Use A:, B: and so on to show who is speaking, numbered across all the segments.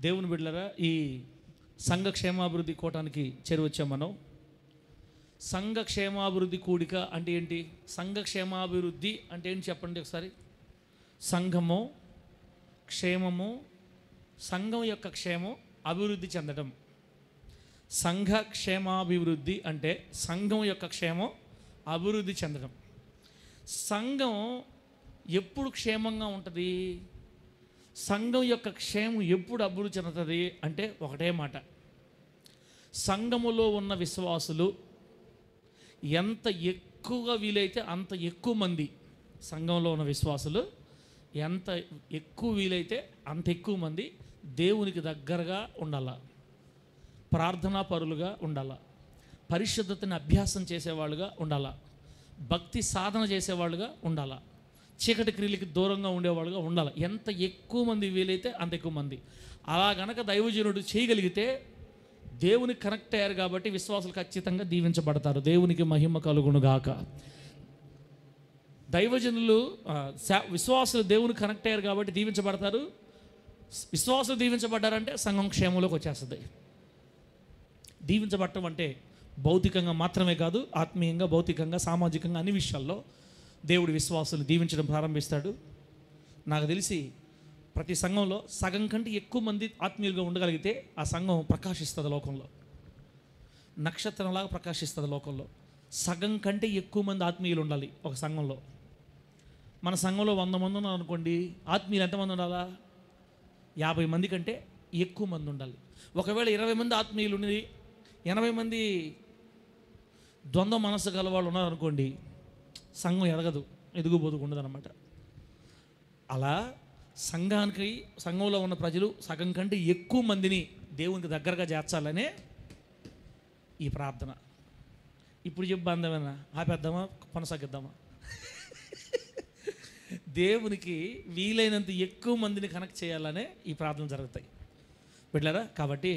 A: దేవుని బిడ్డలారా, ఈ సంఘ క్షేమాభివృద్ధి కూటానికి చేరువచ్చాం మనం. సంఘ క్షేమాభివృద్ధి కూడిక అంటే ఏంటి? సంఘ క్షేమాభివృద్ధి అంటే ఏంటి చెప్పండి ఒకసారి. సంఘము క్షేమము, సంఘం యొక్క క్షేమం అభివృద్ధి చెందడం. సంఘ క్షేమాభివృద్ధి అంటే సంఘం యొక్క క్షేమం అభివృద్ధి చెందడం. సంఘం ఎప్పుడు క్షేమంగా ఉంటుంది? సంఘం యొక్క క్షేమం ఎప్పుడు అభివృద్ధి చెందుతుంది అంటే ఒకటే మాట, సంఘములో ఉన్న విశ్వాసులు ఎంత ఎక్కువగా వీలైతే అంత ఎక్కువ మంది, సంఘంలో ఉన్న విశ్వాసులు ఎంత ఎక్కువ వీలైతే అంత ఎక్కువ మంది దేవునికి దగ్గరగా ఉండాల, ప్రార్థనా పరులుగా ఉండాల, పరిశుద్ధతని అభ్యాసం చేసేవాళ్ళుగా ఉండాల, భక్తి సాధన చేసేవాళ్ళుగా ఉండాల, చీకటి క్రియలకి దూరంగా ఉండేవాళ్ళుగా ఉండాలి. ఎంత ఎక్కువ మంది వీలైతే అంత ఎక్కువ మంది. అలా గనక దైవజనుడు చేయగలిగితే దేవునికి కనెక్ట్ అయ్యారు కాబట్టి విశ్వాసులు ఖచ్చితంగా దీవించబడతారు. దేవునికి మహిమ కలుగునుగాక. దైవజనులు విశ్వాసులు దేవునికి కనెక్ట్ అయ్యారు కాబట్టి దీవించబడతారు. విశ్వాసులు దీవించబడ్డారంటే సంఘం క్షేమంలోకి వచ్చేస్తుంది. దీవించబడటం అంటే భౌతికంగా మాత్రమే కాదు, ఆత్మీయంగా, భౌతికంగా, సామాజికంగా అన్ని విషయాల్లో దేవుడు విశ్వాసులు దీవించడం ప్రారంభిస్తాడు. నాకు తెలిసి ప్రతి సంఘంలో సగం కంటే ఎక్కువ మంది ఆత్మీయులుగా ఉండగలిగితే ఆ సంఘం ప్రకాశిస్తుంది లోకంలో, నక్షత్రంలాగా ప్రకాశిస్తుంది లోకంలో. సగం కంటే ఎక్కువ మంది ఆత్మీయులు ఉండాలి ఒక సంఘంలో. మన సంఘంలో 100 మంది ఉన్నారు అనుకోండి, ఆత్మీయులు ఎంతమంది ఉండాలా? 50 మంది కంటే ఎక్కువ మంది ఉండాలి. ఒకవేళ 20 మంది ఆత్మీయులు ఉండి 80 మంది ద్వంద్వ మనస్సు గల వాళ్ళు ఉన్నారనుకోండి, సంఘం ఎదగదు, ఎదుగుబోదుకు ఉండదు అనమాట. అలా సంఘంలో ఉన్న ప్రజలు సగం కంటే ఎక్కువ మందిని దేవునికి దగ్గరగా చేర్చాలనే ఈ ప్రార్థన. ఇప్పుడు చెప్పు బంధమేనా, ఆపేద్దామా, కొనసాగిద్దామా? దేవునికి వీలైనంత ఎక్కువ మందిని కనెక్ట్ చేయాలనే ఈ ప్రార్థన జరుగుతాయి బిడ్డలారా. కాబట్టి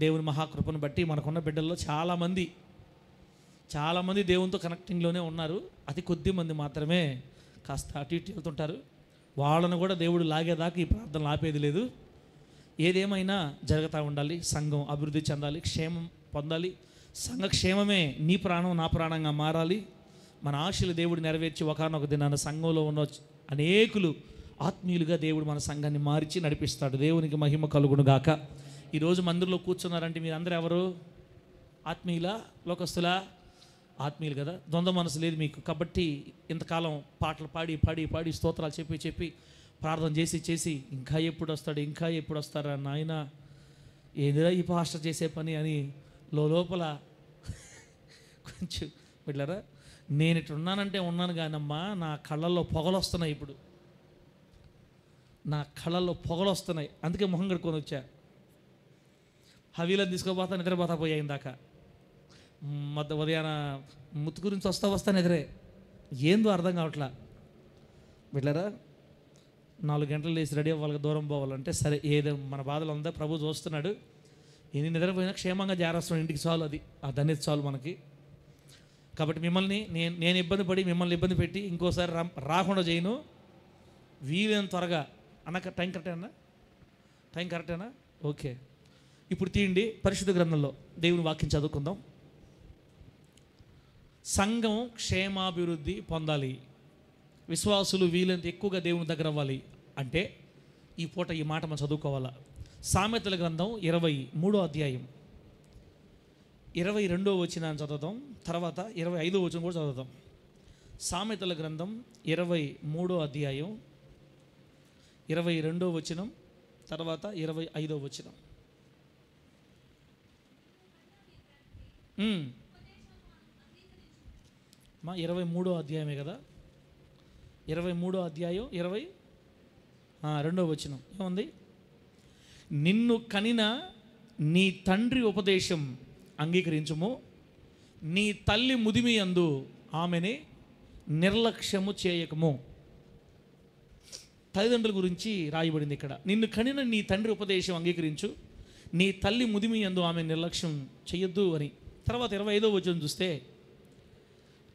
A: దేవుని మహాకృపను బట్టి మనకున్న బిడ్డల్లో చాలామంది దేవునితో కనెక్టింగ్లోనే ఉన్నారు. అతి కొద్ది మంది మాత్రమే కాస్త అటు ఇటు వెళ్తుంటారు. వాళ్ళను కూడా దేవుడు లాగేదాకా ఈ ప్రార్థనలు ఆపేది లేదు. ఏదేమైనా జరుగుతూ ఉండాలి. సంఘం అభివృద్ధి చెందాలి, క్షేమం పొందాలి. సంఘ క్షేమమే నీ ప్రాణం నా ప్రాణంగా మారాలి. మన ఆశలు దేవుడు నెరవేర్చి ఒకనొక దినాన సంఘంలో ఉన్న అనేకులు ఆత్మీయులుగా దేవుడు మన సంఘాన్ని మార్చి నడిపిస్తాడు. దేవునికి మహిమ కలుగునుగాక. ఈరోజు మందిరంలో కూర్చున్నారంటే మీరు అందరూ ఎవరు? ఆత్మీయులా, లోకస్తులా? ఆత్మీయులు కదా. ద్వంద్వ మనసు లేదు మీకు. కాబట్టి ఇంతకాలం పాటలు పాడి స్తోత్రాలు చెప్పి ప్రార్థన చేసి ఇంకా ఎప్పుడు వస్తారా నాయన, ఏదిరా ఈ పాస్టర్ చేసే పని అని లోపల కొంచెం వెళ్ళారా. నేను ఇట్లా ఉన్నానంటే ఉన్నాను కానమ్మా, నా కళ్ళల్లో పొగలు వస్తున్నాయి. ఇప్పుడు నా కళ్ళల్లో పొగలు వస్తున్నాయి. అందుకే మొహం కడుక్కొని వచ్చా. హవీలను తీసుకోపోతా నిద్రపోతా పోయా ఇందాక. ఉదయాన ముత్తు గురించి వస్తాను ఎదురే. ఏందో అర్థం కావట్లా బిడ్డలారా. 4 గంటలు లేచి రెడీ అవ్వాలి, దూరం పోవాలంటే సరే, ఏదో మన బాధలు ఉందా ప్రభు చూస్తున్నాడు. ఎన్ని నిద్రపోయినా క్షేమంగా జారేస్తున్నాడు ఇంటికి, చాలు. అది ఆ ధన్యత చాలు మనకి. కాబట్టి మిమ్మల్ని నేను ఇబ్బంది పడి మిమ్మల్ని ఇబ్బంది పెట్టి ఇంకోసారి రాకుండా చేయను. వీలైనంత త్వరగా అన్నక టైం కరెక్టేనా? ఓకే. ఇప్పుడు తీయండి పరిశుద్ధ గ్రంథంలో దేవుని వాక్యం చదువుకుందాం. సంఘం క్షేమాభివృద్ధి పొందాలి, విశ్వాసులు వీలైనంత ఎక్కువగా దేవుని దగ్గర అవ్వాలి అంటే ఈ పూట ఈ మాట మనం చదువుకోవాలా. సామెతల గ్రంథం 23వ అధ్యాయం 22వ వచనాన్ని చదువుతాం, తర్వాత 25వ వచనం కూడా చదువుతాం. సామెతల గ్రంథం 23వ అధ్యాయం 22వ వచనం, తర్వాత 25వ వచనం. 23వ అధ్యాయమే కదా. 23వ అధ్యాయం 22వ వచనం ఏముంది? నిన్ను కనిన నీ తండ్రి ఉపదేశం అంగీకరించుము, నీ తల్లి ముదిమి యందు ఆమెని నిర్లక్ష్యము చేయకము. తల్లిదండ్రుల గురించి రాయబడింది ఇక్కడ. నిన్ను కనిన నీ తండ్రి ఉపదేశం అంగీకరించు, నీ తల్లి ముదిమి యందు ఆమె నిర్లక్ష్యం చెయ్యొద్దు అని. తర్వాత 25వ వచనం చూస్తే,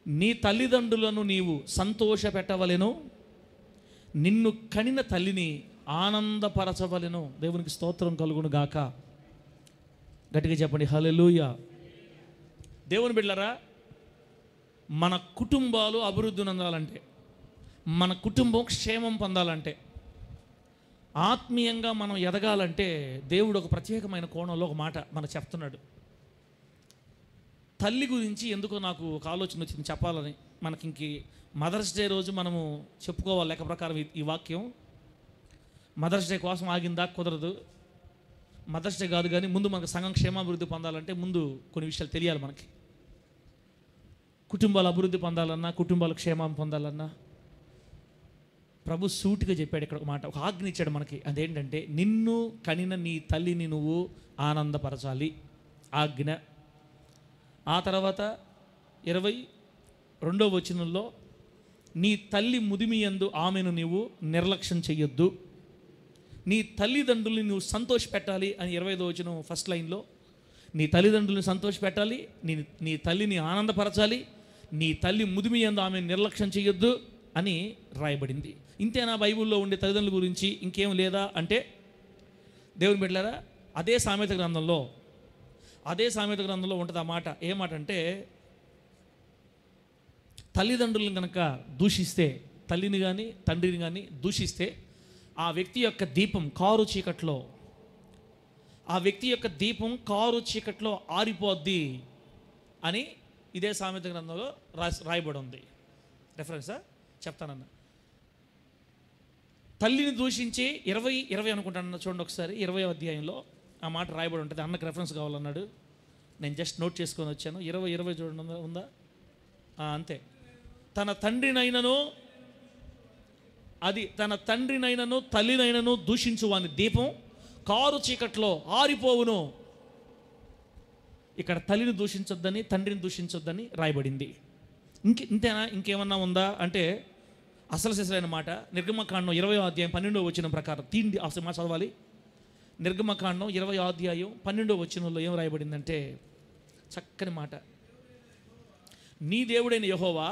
A: నీ తల్లిదండ్రులను నీవు సంతోష పెట్టవలెను, నిన్ను కనిన తల్లిని ఆనందపరచవలెను. దేవునికి స్తోత్రం కలుగును గాక. గట్టిగా చెప్పండి హల్లెలూయా. దేవుని బిడ్డలారా, మన కుటుంబాలు అభివృద్ధి పొందాలంటే, మన కుటుంబం క్షేమం పొందాలంటే, ఆత్మీయంగా మనం ఎదగాలంటే దేవుడు ఒక ప్రత్యేకమైన కోణంలో ఒక మాట మనకు చెప్తున్నాడు. తల్లి గురించి ఎందుకో నాకు ఒక ఆలోచన వచ్చింది చెప్పాలని. మనకి ఇంక మదర్స్ డే రోజు మనము చెప్పుకోవాలి లెక్క ప్రకారం ఈ వాక్యం. మదర్స్ డే కోసం ఆగిందా కుదరదు. మదర్స్ డే కాదు, కానీ ముందు మనకు సంఘం క్షేమాభివృద్ధి పొందాలంటే ముందు కొన్ని విషయాలు తెలియాలి మనకి. కుటుంబాల అభివృద్ధి పొందాలన్నా, కుటుంబాల క్షేమం పొందాలన్నా ప్రభు సూటిగా చెప్పాడు ఇక్కడ ఒక మాట, ఒక ఆజ్ఞ ఇచ్చాడు మనకి. అదేంటంటే, నిన్ను కనిన నీ తల్లిని నువ్వు ఆనందపరచాలి, ఆజ్ఞ. ఆ తర్వాత 22వ వచనంలో, నీ తల్లి ముదిమి యందు ఆమెను నీవు నిర్లక్ష్యం చెయ్యొద్దు, నీ తల్లిదండ్రుల్ని నువ్వు సంతోషపెట్టాలి అని 25వ వచనం ఫస్ట్ లైన్లో, నీ తల్లిదండ్రులను సంతోషపెట్టాలి, నీ తల్లిని ఆనందపరచాలి, నీ తల్లి ముదిమి యందు ఆమెను నిర్లక్ష్యం చెయ్యొద్దు అని రాయబడింది. ఇంతేనా బైబిల్లో ఉండే తల్లిదండ్రుల గురించి? ఇంకేం లేదా అంటే, దేవుని బిడ్డలారా, అదే సామెత గ్రంథంలో ఉంటుంది ఆ మాట. ఏ మాట అంటే, తల్లిదండ్రులను కనుక దూషిస్తే, తల్లిని కానీ తండ్రిని కానీ దూషిస్తే, ఆ వ్యక్తి యొక్క దీపం కారు చీకట్లో ఆరిపోద్ది అని ఇదే సామెత గ్రంథంలో రాయబడి ఉంది. రెఫరెన్సా చెప్తానన్న. తల్లిని దూషించి 20 అనుకుంటాను, చూడండి ఒకసారి 20వ అధ్యాయంలో ఆ మాట రాయబడి ఉంటుంది. అన్నకు రెఫరెన్స్ కావాలన్నాడు, నేను జస్ట్ నోట్ చేసుకొని వచ్చాను. 20 చూడండి, ఉందా? అంతే. తన తండ్రినైనను తల్లినైనను దూషించు వాని దీపం కారు చీకట్లో ఆరిపోవును. ఇక్కడ తల్లిని దూషించొద్దని, తండ్రిని దూషించొద్దని రాయబడింది. ఇంతేనా? ఇంకేమన్నా ఉందా అంటే, అసలు సిసలైన మాట నిర్గమకాండం 20వ అధ్యాయం 12వ వచనం ప్రకారం తీండి అసలు మా చదవాలి. నిర్గమకాండం 20వ అధ్యాయం 12వ వచనంలో ఏం రాయబడిందంటే, చక్కని మాట, నీ దేవుడైన యెహోవా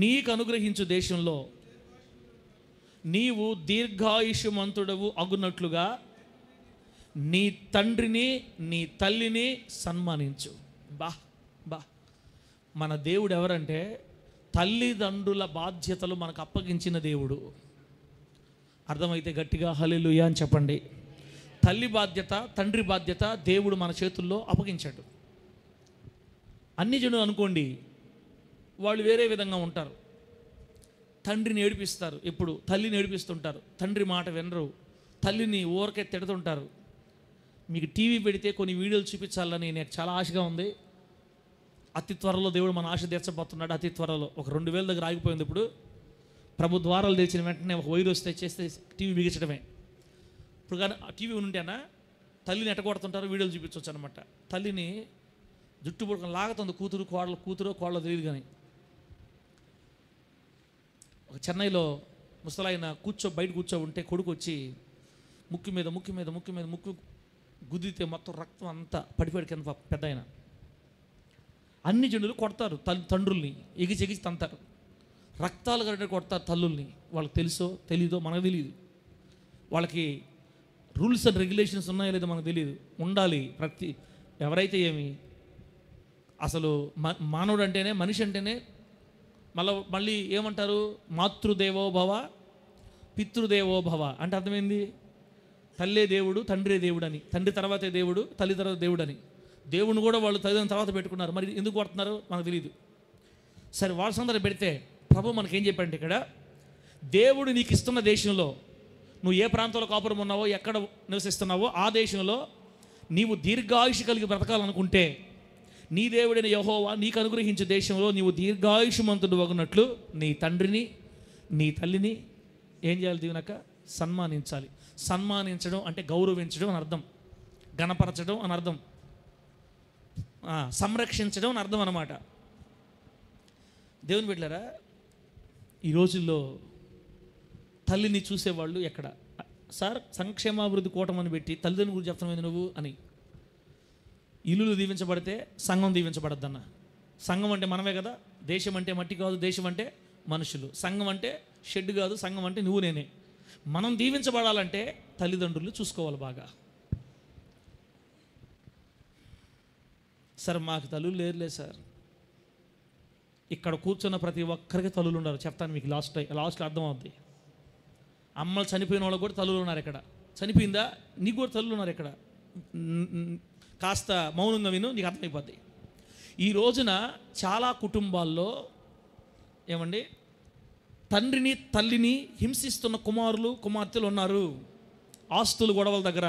A: నీకు అనుగ్రహించు దేశంలో నీవు దీర్ఘాయుష్మంతుడవు అగునట్లుగా నీ తండ్రిని నీ తల్లిని సన్మానించు. మన దేవుడు ఎవరంటే, తల్లిదండ్రుల బాధ్యతలు మనకు అప్పగించిన దేవుడు. అర్థమైతే గట్టిగా హల్లెలూయా అని చెప్పండి. తల్లి బాధ్యత, తండ్రి బాధ్యత దేవుడు మన చేతుల్లో అప్పగించాడు. అన్ని జనులు అనుకోండి, వాళ్ళు వేరే విధంగా ఉంటారు. తండ్రిని ఏడిపిస్తారు, ఎప్పుడు తల్లిని ఏడిపిస్తుంటారు, తండ్రి మాట వినరు, తల్లిని ఊరకే తిడుతుంటారు. మీకు టీవీ పెడితే కొన్ని వీడియోలు చూపించాలని నాకు చాలా ఆశగా ఉంది. అతి త్వరలో దేవుడు మన ఆశ తీర్చబోతున్నాడు. అతి త్వరలో ఒక 2000 దగ్గర ఆగిపోయింది. ఇప్పుడు ప్రభు ద్వారాలు తెరిచిన వెంటనే ఒక వైరు వస్తే చేస్తే టీవీ బిగించడమే. ఇప్పుడు కానీ ఆ టీవీ ఉంటేనా తల్లిని ఎట్టగొడుతుంటారు, వీడియోలు చూపించవచ్చు అనమాట. తల్లిని జుట్టు పడుకొని లాగుతుంది కూతురో కోడలో తెలియదు. కానీ ఒక చెన్నైలో ముసలాయన బయట కూర్చో ఉంటే కొడుకు వచ్చి ముక్కు మీద గుద్దితే మొత్తం రక్తం అంతా పడిపోయాడు కింద. పెద్ద ఆయన అన్ని జనులు కొడతారు తండ్రుల్ని, ఎగిచి తంతారు, రక్తాలు కట్టే కొడతారు తల్లుల్ని. వాళ్ళకి తెలుసో తెలీదో మనకు తెలియదు. వాళ్ళకి రూల్స్ అండ్ రెగ్యులేషన్స్ ఉన్నాయో లేదో మనకు తెలియదు. ఉండాలి. ఎవరైతే ఏమి అసలు మానవుడు అంటేనే, మనిషి అంటేనే మళ్ళీ ఏమంటారు, మాతృదేవోభవ పితృదేవోభవ అంటే అర్థమైంది. తల్లే దేవుడు, తండ్రే దేవుడు అని. తండ్రి తర్వాతే దేవుడు, తల్లి తర్వాత దేవుడు అని. దేవుని కూడా వాళ్ళు తల్లిదండ్రుల తర్వాత పెట్టుకున్నారు. మరి ఎందుకు కొడుతున్నారు మనకు తెలియదు. సరే, వాళ్ళ సందర్భం పెడితే ప్రభు మనకేం చెప్పాడంటే, ఇక్కడ దేవుడు నీకు ఇస్తున్న దేశంలో నువ్వు ఏ ప్రాంతంలో కాపురం ఉన్నావో, ఎక్కడ నివసిస్తున్నావో ఆ దేశంలో నీవు దీర్ఘాయుషు కలిగి బ్రతకాలనుకుంటే, నీ దేవుడైన యెహోవా నీకు అనుగ్రహించే దేశంలో నీవు దీర్ఘాయుష్మంతుడు అగునట్లు నీ తండ్రిని నీ తల్లిని ఏం చేయాలి? దీవెనక సన్మానించాలి. సన్మానించడం అంటే గౌరవించడం అని అర్థం, గణపరచడం అని అర్థం, సంరక్షించడం అని అర్థం అన్నమాట. దేవుని బిడ్డలారా, ఈ రోజుల్లో తల్లిని చూసేవాళ్ళు ఎక్కడ? సార్, సంక్షేమాభివృద్ధి కూటమి అని పెట్టి తల్లిదండ్రుల గురించి చెప్తామైంది నువ్వు అని. ఇల్లులు దీవించబడితే సంఘం దీవించబడద్దన్న. సంఘం అంటే మనమే కదా. దేశం అంటే మట్టి కాదు, దేశం అంటే మనుషులు. సంఘం అంటే షెడ్ కాదు, సంఘం అంటే నువ్వు నేనే. మనం దీవించబడాలంటే తల్లిదండ్రులు చూసుకోవాలి బాగా. సార్ మాకు తల్లులు లేరులే సార్. ఇక్కడ కూర్చున్న ప్రతి ఒక్కరికి తల్లులు ఉన్నారు. చెప్తాను మీకు లాస్ట్లో అర్థం అవుద్ది. అమ్మలు చనిపోయిన వాళ్ళకి కూడా తల్లులు ఉన్నారు. ఇక్కడ చనిపోయిందా, నీకు కూడా తల్లులు ఉన్నారు. ఇక్కడ కాస్త మౌనంగా విను, నీకు అర్థమైపోద్ది. ఈ రోజున చాలా కుటుంబాల్లో ఏమండి, తండ్రిని తల్లిని హింసిస్తున్న కుమారులు కుమార్తెలు ఉన్నారు. ఆస్తులు గొడవల దగ్గర,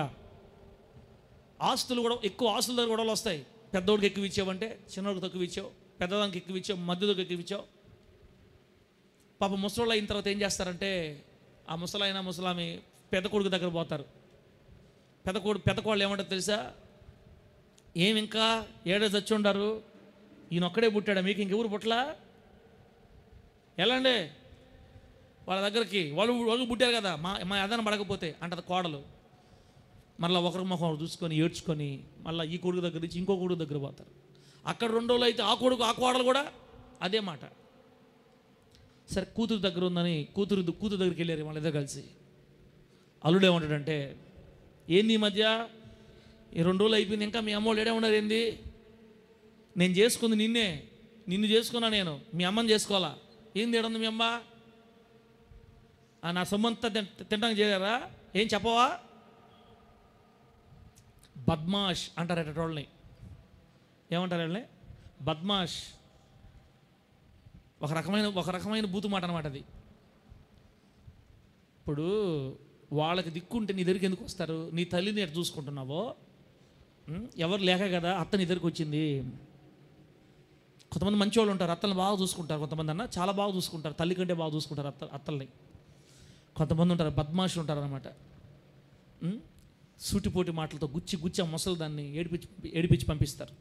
A: ఆస్తులు గొడవ, ఎక్కువ ఆస్తుల దగ్గర గొడవలు వస్తాయి. పెద్దోడికి ఎక్కువ ఇచ్చావంటే చిన్నోడికి తక్కువ ఇచ్చావు, పెద్దదానికి ఎక్కువ ఇచ్చావు, మధ్యలోకి ఎక్కువ ఇచ్చావు. పాప ముసలోళ్ళు అయిన తర్వాత ఏం చేస్తారంటే, ఆ ముసలాయన ముసలామి పెద్ద కొడుకు దగ్గర పోతారు. పెద్ద కోళ్ళు ఏమంటారు తెలుసా, ఏమి ఇంకా ఏడాది చచ్చి ఉండారు, ఈయన ఒక్కడే పుట్టాడా, మీకు ఇంకెవరు పుట్టలా, ఎలాండి వాళ్ళ దగ్గరికి, వాళ్ళు పుట్టారు కదా, మా ఏదైనా పడకపోతే అంటది కోడలు. మళ్ళీ ఒకరి ముఖం చూసుకొని ఏడ్చుకొని మళ్ళీ ఈ కొడుకు దగ్గర నుంచి ఇంకో కొడుకు దగ్గర పోతారు. అక్కడ 2 రోజులు అయితే ఆ కోడలు కూడా అదే మాట. సరే కూతురు దగ్గర ఉందని కూతురు దగ్గరికి వెళ్ళారు వాళ్ళిద్దరు కలిసి. అల్లుడు ఏమంటాడంటే, ఏంది ఈ మధ్య ఈ 2 రోజులు అయిపోయింది, ఇంకా మీ అమ్మోళ్ళు ఏడే ఉన్నారు ఏంది, నేను చేసుకుంది నిన్ను చేసుకున్నా, నేను మీ అమ్మని చేసుకోవాలా, ఏంది ఏడుంది మీ అమ్మ, నా సొమ్మంతా తింటానికి చేరారా, ఏం చెప్పవా. బద్మాష్ అంటారట వాళ్ళని. ఏమంటారు వాళ్ళని? బద్మాష్. ఒక రకమైన బూతు మాట అనమాట అది. ఇప్పుడు వాళ్ళకి దిక్కుంటే నీ దగ్గరికి ఎందుకు వస్తారు? నీ తల్లిని ఎట్లా చూసుకుంటున్నావో, ఎవరు లేక కదా అత్త నీ దగ్గరికి వచ్చింది. కొంతమంది మంచి వాళ్ళు ఉంటారు, అత్తల్ని బాగా చూసుకుంటారు. కొంతమంది అన్న చాలా బాగా చూసుకుంటారు, తల్లి కంటే బాగా చూసుకుంటారు అత్తల్ని. కొంతమంది ఉంటారు బద్మాషులు ఉంటారు అనమాట. సూటిపోటి మాటలతో గుచ్చి ఆ ముసలి దాన్ని ఏడిపించి పంపిస్తారు.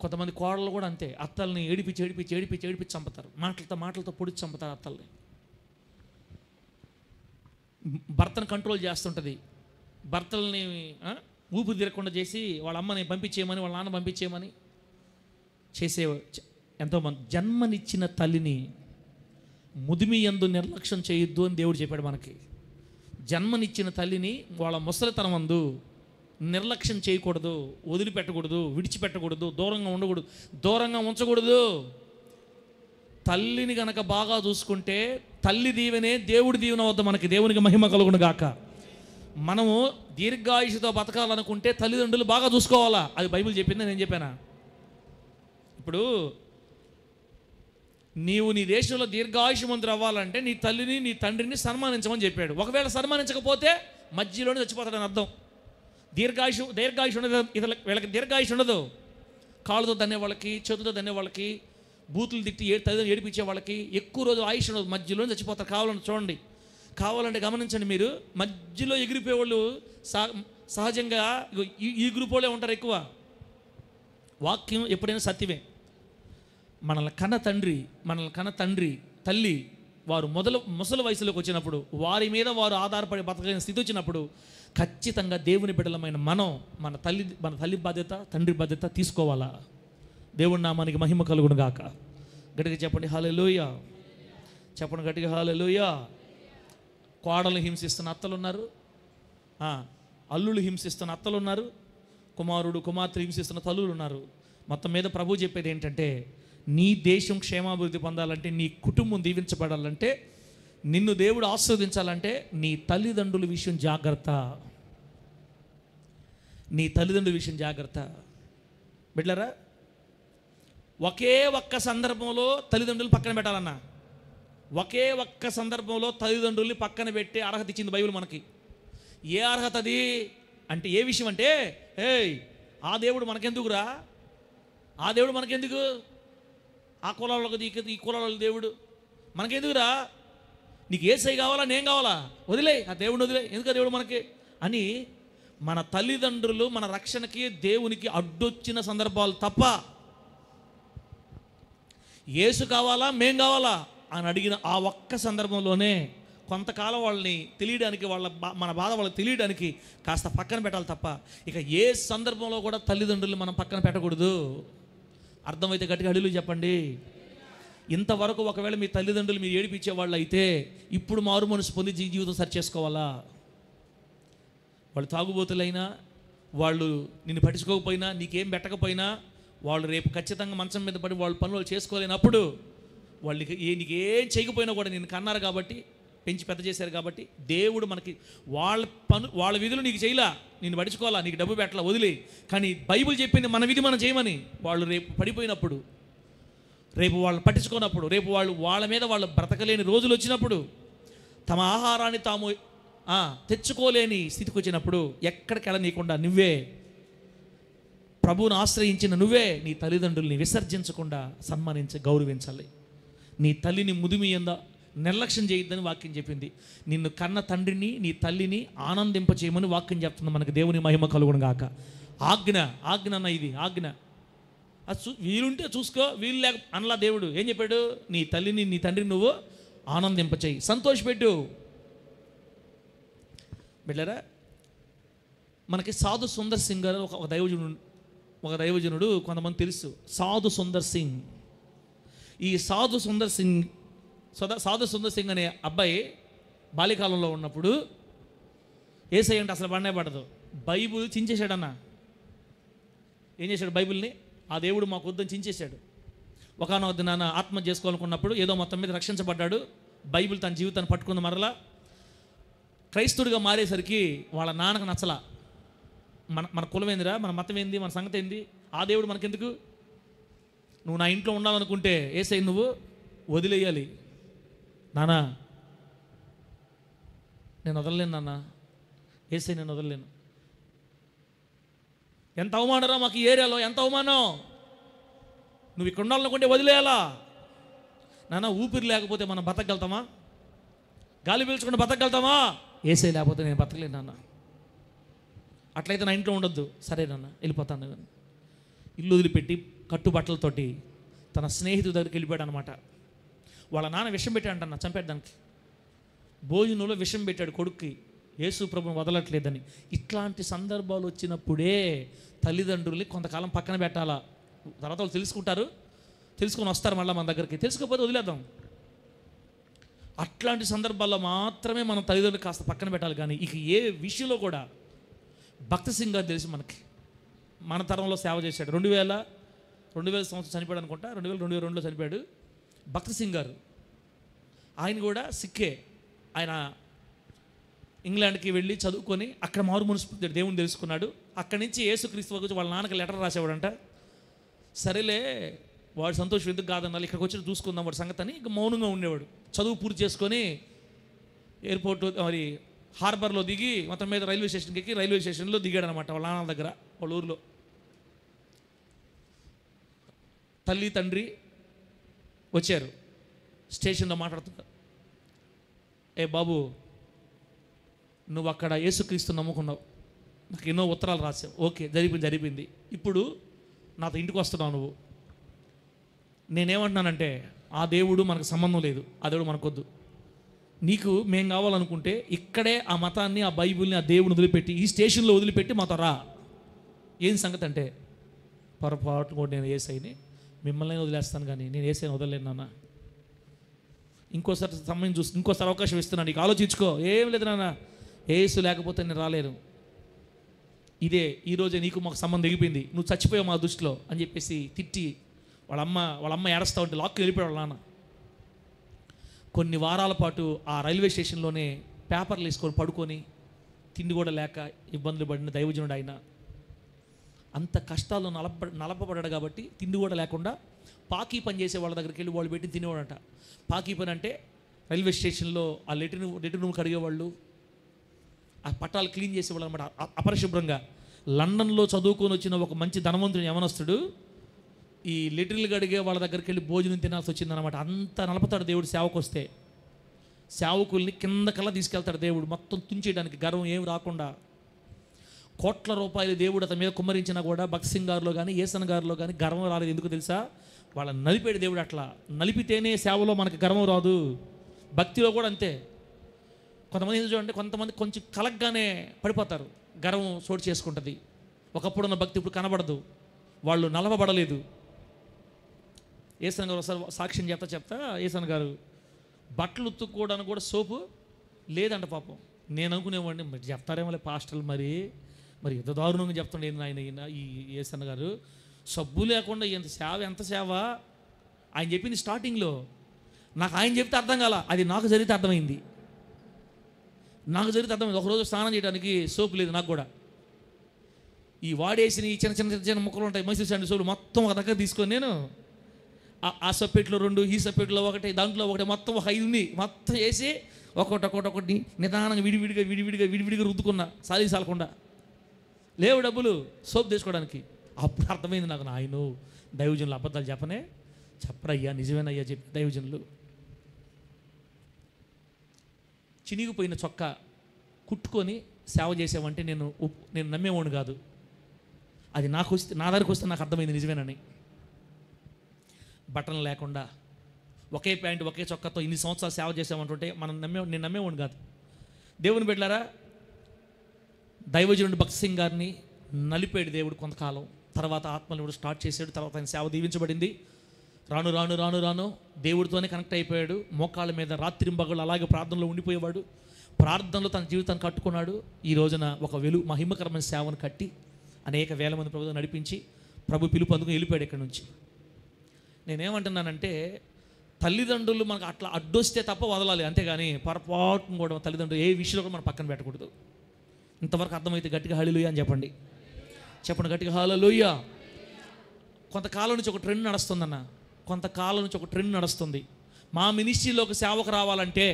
A: కొంతమంది కోడళ్ళు కూడా అంతే, అత్తల్ని ఏడిపించి చంపుతారు. మాటలతో పొడిచి చంపుతారు అత్తల్ని. భర్తను కంట్రోల్ చేస్తుంటుంది. భర్తల్ని ఊపిరి తిరగకుండా చేసి వాళ్ళ అమ్మని పంపించేయమని, వాళ్ళ నాన్న పంపించేయమని చేసే ఎంతోమంది. జన్మనిచ్చిన తల్లిని ముదిమి యందు నిర్లక్ష్యం చేయొద్దు అని దేవుడు చెప్పాడు మనకి. జన్మనిచ్చిన తల్లిని వాళ్ళ ముసలితనం అందు నిర్లక్ష్యం చేయకూడదు, వదిలిపెట్టకూడదు, విడిచిపెట్టకూడదు, దూరంగా ఉండకూడదు, దూరంగా ఉంచకూడదు. తల్లిని గనక బాగా చూసుకుంటే తల్లి దీవెనే దేవుడి దీవెన వద్ద మనకి. దేవునికి మహిమ కలుగును గాక. మనము దీర్ఘాయుషుతో బతకాలనుకుంటే తల్లిదండ్రులు బాగా చూసుకోవాలా. అది బైబిల్ చెప్పింది, నేను చెప్పానా? ఇప్పుడు నీవు నీ దేశంలో దీర్ఘాయుషమంతుడు అవ్వాలంటే నీ తల్లిని నీ తండ్రిని సన్మానించమని చెప్పాడు. ఒకవేళ సన్మానించకపోతే మధ్యలోనే చచ్చిపోతాడని అర్థం. దీర్ఘాయుషు ఉండదు వీళ్ళకి, దీర్ఘాయుషు ఉండదు. కాళ్ళతో దన్నే వాళ్ళకి, చేతులతో దన్నే వాళ్ళకి, బూతులు తిట్టి తల్లిదండ్రులు ఏడిపించే వాళ్ళకి ఎక్కువ రోజు ఆయుష్ ఉండదు, మధ్యలోనే చచ్చిపోతారు. కావాలని చూడండి, కావాలంటే గమనించండి. మీరు మధ్యలో ఎగిరిపోయే వాళ్ళు సహజంగా ఈ గ్రూప్ వాళ్ళే ఉంటారు ఎక్కువ. వాక్యం ఎప్పుడైనా సత్యమే. మనల్ని కన్న తండ్రి తల్లి వారు ముసలి వయసులోకి వచ్చినప్పుడు, వారి మీద వారు ఆధారపడి బతకలేని స్థితి వచ్చినప్పుడు ఖచ్చితంగా దేవుని బిడ్డలమైన మన తల్లి బాధ్యత, తండ్రి బాధ్యత తీసుకోవాలా. దేవుడి నామానికి మహిమ కలుగును గాక. గట్టిగా చెప్పండి హల్లెలూయా. చెప్పండి గట్టిగా హల్లెలూయా. కోడలు హింసిస్తున్న అత్తలున్నారు, అల్లుళ్ళు హింసిస్తున్న అత్తలున్నారు, కుమారుడు కుమార్తెలు హింసిస్తున్న తల్లులు ఉన్నారు. మొత్తం మీద ప్రభు చెప్పేది ఏంటంటే, నీ దేశం క్షేమాభివృద్ధి పొందాలంటే, నీ కుటుంబం దీవించబడాలంటే, నిన్ను దేవుడు ఆస్వాదించాలంటే నీ తల్లిదండ్రుల విషయం జాగ్రత్త. నీ తల్లిదండ్రుల విషయం జాగ్రత్త. బిడ్డలారా, ఒకే ఒక్క సందర్భంలో తల్లిదండ్రులు పక్కన పెట్టాలన్నా, ఒకే ఒక్క సందర్భంలో తల్లిదండ్రుల్ని పక్కన పెట్టే అర్హత ఇచ్చింది బైబిల్ మనకి. ఏ అర్హత అది అంటే, ఏ విషయం అంటే, ఆ దేవుడు మనకెందుకురా, ఆ దేవుడు మనకెందుకు, ఆ కులాలకు ఈ కులాల దేవుడు మనకెందుకురా, నీకు ఏసై కావాలా, నేను కావాలా, వదిలే ఆ దేవుడిని వదిలే, ఎందుకు దేవుడు మనకి అని మన తల్లిదండ్రులు మన రక్షణకి దేవునికి అడ్డొచ్చిన సందర్భాలు తప్ప, యేసు కావాలా మేం కావాలా అని అడిగిన ఆ ఒక్క సందర్భంలోనే కొంతకాలం వాళ్ళని తెలియడానికి, మన బాధ వాళ్ళకి తెలియడానికి కాస్త పక్కన పెట్టాలి తప్ప, ఇక ఏ సందర్భంలో కూడా తల్లిదండ్రులు మనం పక్కన పెట్టకూడదు. అర్థమైతే గట్టిగా హల్లెలూయా చెప్పండి. ఇంతవరకు ఒకవేళ మీ తల్లిదండ్రులు మీరు ఏడిపించే వాళ్ళు అయితే ఇప్పుడు మారు మనసు పొంది జీవితం సరి చేసుకోవాలా? వాళ్ళు తాగుబోతులైనా, వాళ్ళు నిన్ను పట్టించుకోకపోయినా, నీకేం పెట్టకపోయినా, వాళ్ళు రేపు ఖచ్చితంగా మంచం మీద పడి వాళ్ళ పనులు చేసుకోలేనప్పుడు, వాళ్ళకి నీకేం చేయకపోయినా కూడా నిన్ను కన్నారు కాబట్టి, పెంచి పెద్ద చేశారు కాబట్టి, దేవుడు మనకి వాళ్ళ విధులు నీకు చేయలా, నిన్ను పడుచుకోవాలా, నీకు డబ్బు పెట్టాలా, వదిలే. కానీ బైబిల్ చెప్పింది మన విధి మనం చేయమని. వాళ్ళు రేపు పడిపోయినప్పుడు, రేపు వాళ్ళు పట్టించుకున్నప్పుడు, రేపు వాళ్ళ మీద వాళ్ళు బ్రతకలేని రోజులు వచ్చినప్పుడు, తమ ఆహారాన్ని తాము తెచ్చుకోలేని స్థితికి వచ్చినప్పుడు, ఎక్కడికి వెళ్ళనీయకుండా నువ్వే ప్రభువును ఆశ్రయించిన నువ్వే నీ తల్లిదండ్రుల్ని విసర్జించకుండా సన్మానించి గౌరవించాలి. నీ తల్లిని ముదిమి నిర్లక్ష్యం చేయొద్దని వాక్యం చెప్పింది. నిన్ను కన్న తండ్రిని, నీ తల్లిని ఆనందింపచేయమని వాక్యం చెప్తుంది. మనకు దేవుని మహిమ కలుగును గాక. ఆజ్ఞ అన్న, ఇది ఆజ్ఞ. అది వీలుంటే చూసుకో, వీలు లేక అనలా. దేవుడు ఏం చెప్పాడు? నీ తల్లిని, నీ తండ్రిని నువ్వు ఆనందింపచేయి, సంతోషపెట్టు. బిడ్డలారా, మనకి సాధు సుందర్ సింగ్ గారు ఒక దైవజనుడు కొంతమంది తెలుసు. సాధు సుందర్ సింగ్. ఈ సాధు సుందర్ సింగ్ అనే అబ్బాయి బాల్యకాలంలో ఉన్నప్పుడు యేసయ్య అంటే అసలు పడనే పడదు. బైబిల్ చించేశాడన్న. ఏం చేశాడు? బైబిల్ని ఆ దేవుడు మాకు వద్దని చించేశాడు. ఒకనొక దినాన ఆత్మహత్య చేసుకోవాలనుకున్నప్పుడు ఏదో మొత్తం మీద రక్షించబడ్డాడు. బైబిల్ తన జీవితాన్ని పట్టుకున్న మరలా క్రైస్తవుడిగా మారేసరికి వాళ్ళ నాన్నకు నచ్చలా. మన కులం ఏందిరా, మన మతం ఏంది, మన సంగతి ఏంది, ఆ దేవుడు మనకెందుకు? నువ్వు నా ఇంట్లో ఉండాలనుకుంటే యేసయ్య నువ్వు వదిలేయాలి. నానా నేను వదలలేను, నాన్న యేసయ్య నేను వదలలేను. ఎంత అవమానరా మాకు ఈ ఏరియాలో, ఎంత అవమానం. నువ్వు ఇక్కడ ఉండాలనుకుంటే వదిలేయాలా? నాన్న ఊపిరి లేకపోతే మనం బతకగలుగుతామా? గాలి పీల్చుకుంటే బతకగలుగుతామా? యేసయ్య లేకపోతే నేను బతకలేను నాన్న. అట్లయితే నా ఇంట్లో ఉండొద్దు. సరే నాన్న వెళ్ళిపోతాను. ఇల్లు వదిలిపెట్టి కట్టుబట్టలతోటి తన స్నేహితుడి దగ్గరికి వెళ్ళిపోయాడు అనమాట. వాళ్ళ నాన్న విషం పెట్టాడంట, చంపేయడానికి. భోజనంలో విషం పెట్టాడు కొడుక్కి, యేసు ప్రభుని వదలట్లేదని. ఇట్లాంటి సందర్భాలు వచ్చినప్పుడే తల్లిదండ్రుల్ని కొంతకాలం పక్కన పెట్టాలా. తర్వాత వాళ్ళు తెలుసుకొని వస్తారు మళ్ళీ మన దగ్గరికి. తెలుసుకోకపోతే వదిలేద్దాం. అట్లాంటి సందర్భాల్లో మాత్రమే మనం తల్లిదండ్రులు కాస్త పక్కన పెట్టాలి. కానీ ఇక ఏ విషయంలో కూడా భక్త సింగ్ గారు తెలిసి మనకి మన తరంలో సేవ చేశాడు. 2000 సంవత్సరం చనిపోయాడు అనుకుంటా. 2002లో చనిపోయాడు భక్త సింగ్ గారు. ఆయన కూడా సిక్కే. ఆయన ఇంగ్లాండ్కి వెళ్ళి చదువుకొని అక్కడ మారు మనసు దేవుని తెలుసుకున్నాడు. అక్కడి నుంచి యేసుక్రీస్తు గురించి వాళ్ళ నాన్నకి లెటర్ రాసేవాడంట. సరేలే వాడు సంతోషం ఎందుకు కాదన్నాలి, ఇక్కడికి వచ్చి చూసుకుందాం వాడి సంగతి అని ఇక మౌనంగా ఉండేవాడు. చదువు పూర్తి చేసుకొని ఎయిర్పోర్ట్ మరి హార్బర్లో దిగి మొత్తం మీద రైల్వే స్టేషన్కి ఎక్కి రైల్వే స్టేషన్లో దిగాడు అనమాట వాళ్ళ నాన్న దగ్గర, వాళ్ళ ఊరిలో. తల్లి తండ్రి వచ్చారు, స్టేషన్లో మాట్లాడుతున్నారు. ఏ బాబు, నువ్వు అక్కడ యేసుక్రీస్తు నమ్ముకున్నావు, నాకు ఎన్నో ఉత్తరాలు రాసావు, ఓకే జరిపింది. ఇప్పుడు నాతో ఇంటికి వస్తున్నావు నువ్వు. నేనేమంటున్నానంటే ఆ దేవుడు మనకు సంబంధం లేదు, ఆ దేవుడు మనకొద్దు. నీకు మేము కావాలనుకుంటే ఇక్కడే ఆ మతాన్ని, ఆ బైబిల్ని, ఆ దేవుని వదిలిపెట్టి ఈ స్టేషన్లో వదిలిపెట్టి మాతో రా. ఏం సంగతి అంటే, పొరపాటు కూడా నేను యేసయ్యని మిమ్మల్ని వదిలేస్తాను కానీ నేను యేసయ్యని వదలలేను నాన్న. ఇంకోసారి సమయం చూసి ఇంకోసారి అవకాశం ఇస్తున్నాను, నీకు ఆలోచించుకో. ఏం లేదు నాన్న, యేసు లేకపోతే నేను రాలేను. ఇదే ఈరోజే నీకు మాకు సంబంధం దిగిపోయింది, నువ్వు చచ్చిపోయావు మా దృష్టిలో అని చెప్పేసి తిట్టి వాళ్ళ అమ్మ ఏడుస్తూ ఉంటే లాక్కి వెళ్ళిపోయాడు వాళ్ళ నాన్న. కొన్ని వారాల పాటు ఆ రైల్వే స్టేషన్లోనే పేపర్లు వేసుకొని పడుకొని తిండి కూడా లేక ఇబ్బందులు పడిన దైవజనుడు ఆయన. అంత కష్టాల్లో నలపబడ్డాడు కాబట్టి తిండి కూడా లేకుండా పాకీ పని చేసే వాళ్ళ దగ్గరికి వెళ్ళి వాళ్ళు పెట్టి తినేవాడంట. పాకీ పని అంటే రైల్వే స్టేషన్లో ఆ లెటర్ రూమ్ కడిగేవాళ్ళు, ఆ పట్టాలు క్లీన్ చేసేవాళ్ళు అనమాట, అపరిశుభ్రంగా. లండన్లో చదువుకొని వచ్చిన ఒక మంచి ధనవంతుడు యవనస్తుడు ఈ లెటర్లు కడిగే వాళ్ళ దగ్గరికి వెళ్ళి భోజనం తినాల్సి వచ్చిందనమాట. అంత నలపతాడు దేవుడు సేవకు వస్తే. సేవకుల్ని కిందకల్లా తీసుకెళ్తాడు దేవుడు, మొత్తం తుంచేయడానికి, గర్వం ఏమి రాకుండా. కోట్ల రూపాయలు దేవుడు అతని మీద కుమ్మరించినా కూడా భక్త్ సింగ్ గారిలో కానీ ఏసన్ గారిలో కానీ గర్వం రాలేదు. ఎందుకు తెలుసా? వాళ్ళని నలిపాడు దేవుడు. అట్లా నలిపితేనే సేవలో మనకు గర్వం రాదు. భక్తిలో కూడా అంతే. కొంతమంది చూడండి, కొంతమంది కొంచెం కలగ్గానే పడిపోతారు, గర్వం చోటు చేసుకుంటుంది. ఒకప్పుడున్న భక్తి ఇప్పుడు కనబడదు, వాళ్ళు నలపబడలేదు. ఏసన్ గారు ఒకసారి సాక్ష్యం చెప్తా ఏసన్ గారు బట్టలు ఉతుక్కోవడానికి కూడా సోపు లేదంట పాపం. నేను అనుకునేవాడిని మరి చెప్తారేమో పాస్టర్లు మరి ఎంత దారుణంగా చెప్తుండే ఆయన ఈ ఏసన్ గారు. సబ్బు లేకుండా ఎంత సేవ ఆయన చెప్పింది స్టార్టింగ్లో. నాకు ఆయన చెప్తే అర్థం కాల, అది నాకు జరిగితే అర్థమైంది. ఒకరోజు స్నానం చేయడానికి సోపు లేదు నాకు కూడా. ఈ వాడేసిన ఈ చిన్న ముక్కలు ఉంటాయి మైసూర్ శాండీ సోపులు మొత్తం ఒక దగ్గర తీసుకొని నేను ఆ సప్పెట్లో 2, ఈ సప్పెట్లో 1, దాంట్లో 1, మొత్తం ఒక 5 మొత్తం వేసి ఒకటి నిదానంగా విడివిడిగా రుద్దుకున్నా, సాలకుండా. లేవు డబ్బులు సోప్ తీసుకోవడానికి. అప్పుడు అర్థమైంది నాకు, నాయను దైవజనులు అబద్ధాలు చెప్పరయ్యా, నిజమేనయ్యా చెప్పి దైవజనులు. చినిగిపోయిన చొక్కా కుట్టుకొని సేవ చేసావంటే నేను నమ్మేవాడిని కాదు. అది నా దగ్గరకు వస్తే నాకు అర్థమైంది నిజమేనని. బట్టలు లేకుండా ఒకే ప్యాంటు ఒకే చొక్కాతో ఇన్ని సంవత్సరాలు సేవ చేసామంటుంటే నేను నమ్మేవాడిని కాదు. దేవుని బిడ్డలారా, దైవజనుడు భక్త్ సింగ్ గారిని నలిపాడు దేవుడు కొంతకాలం. తర్వాత ఆత్మలు స్టార్ట్ చేశాడు. తర్వాత ఆయన సేవ దీవించబడింది. రాను దేవుడితోనే కనెక్ట్ అయిపోయాడు. మోకాళ్ళ మీద రాత్రింబగళ్ళు అలాగే ప్రార్థనలో ఉండిపోయేవాడు. ప్రార్థనలో తన జీవితాన్ని కట్టుకున్నాడు. ఈ రోజున ఒక మహిమకరమైన సేవను కట్టి అనేక వేల మంది ప్రభుత్వం నడిపించి ప్రభు పిలుపు అందుకుని వెళ్ళిపోయాడు ఇక్కడి నుంచి. నేనేమంటున్నానంటే, తల్లిదండ్రులు మనకు అట్లా అడ్డొస్తే తప్ప వదలాలి, అంతేగాని పొరపాటును కూడా తల్లిదండ్రులు ఏ విషయంలో కూడా మనం పక్కన పెట్టకూడదు. ఇంతవరకు అర్థమైతే గట్టిగా హల్లెలూయా అని చెప్పండి గట్టిగా హల్లెలూయా. కొంతకాలం నుంచి ఒక ట్రెండ్ నడుస్తుంది. మా మినిస్ట్రీలో ఒక సేవకు రావాలంటే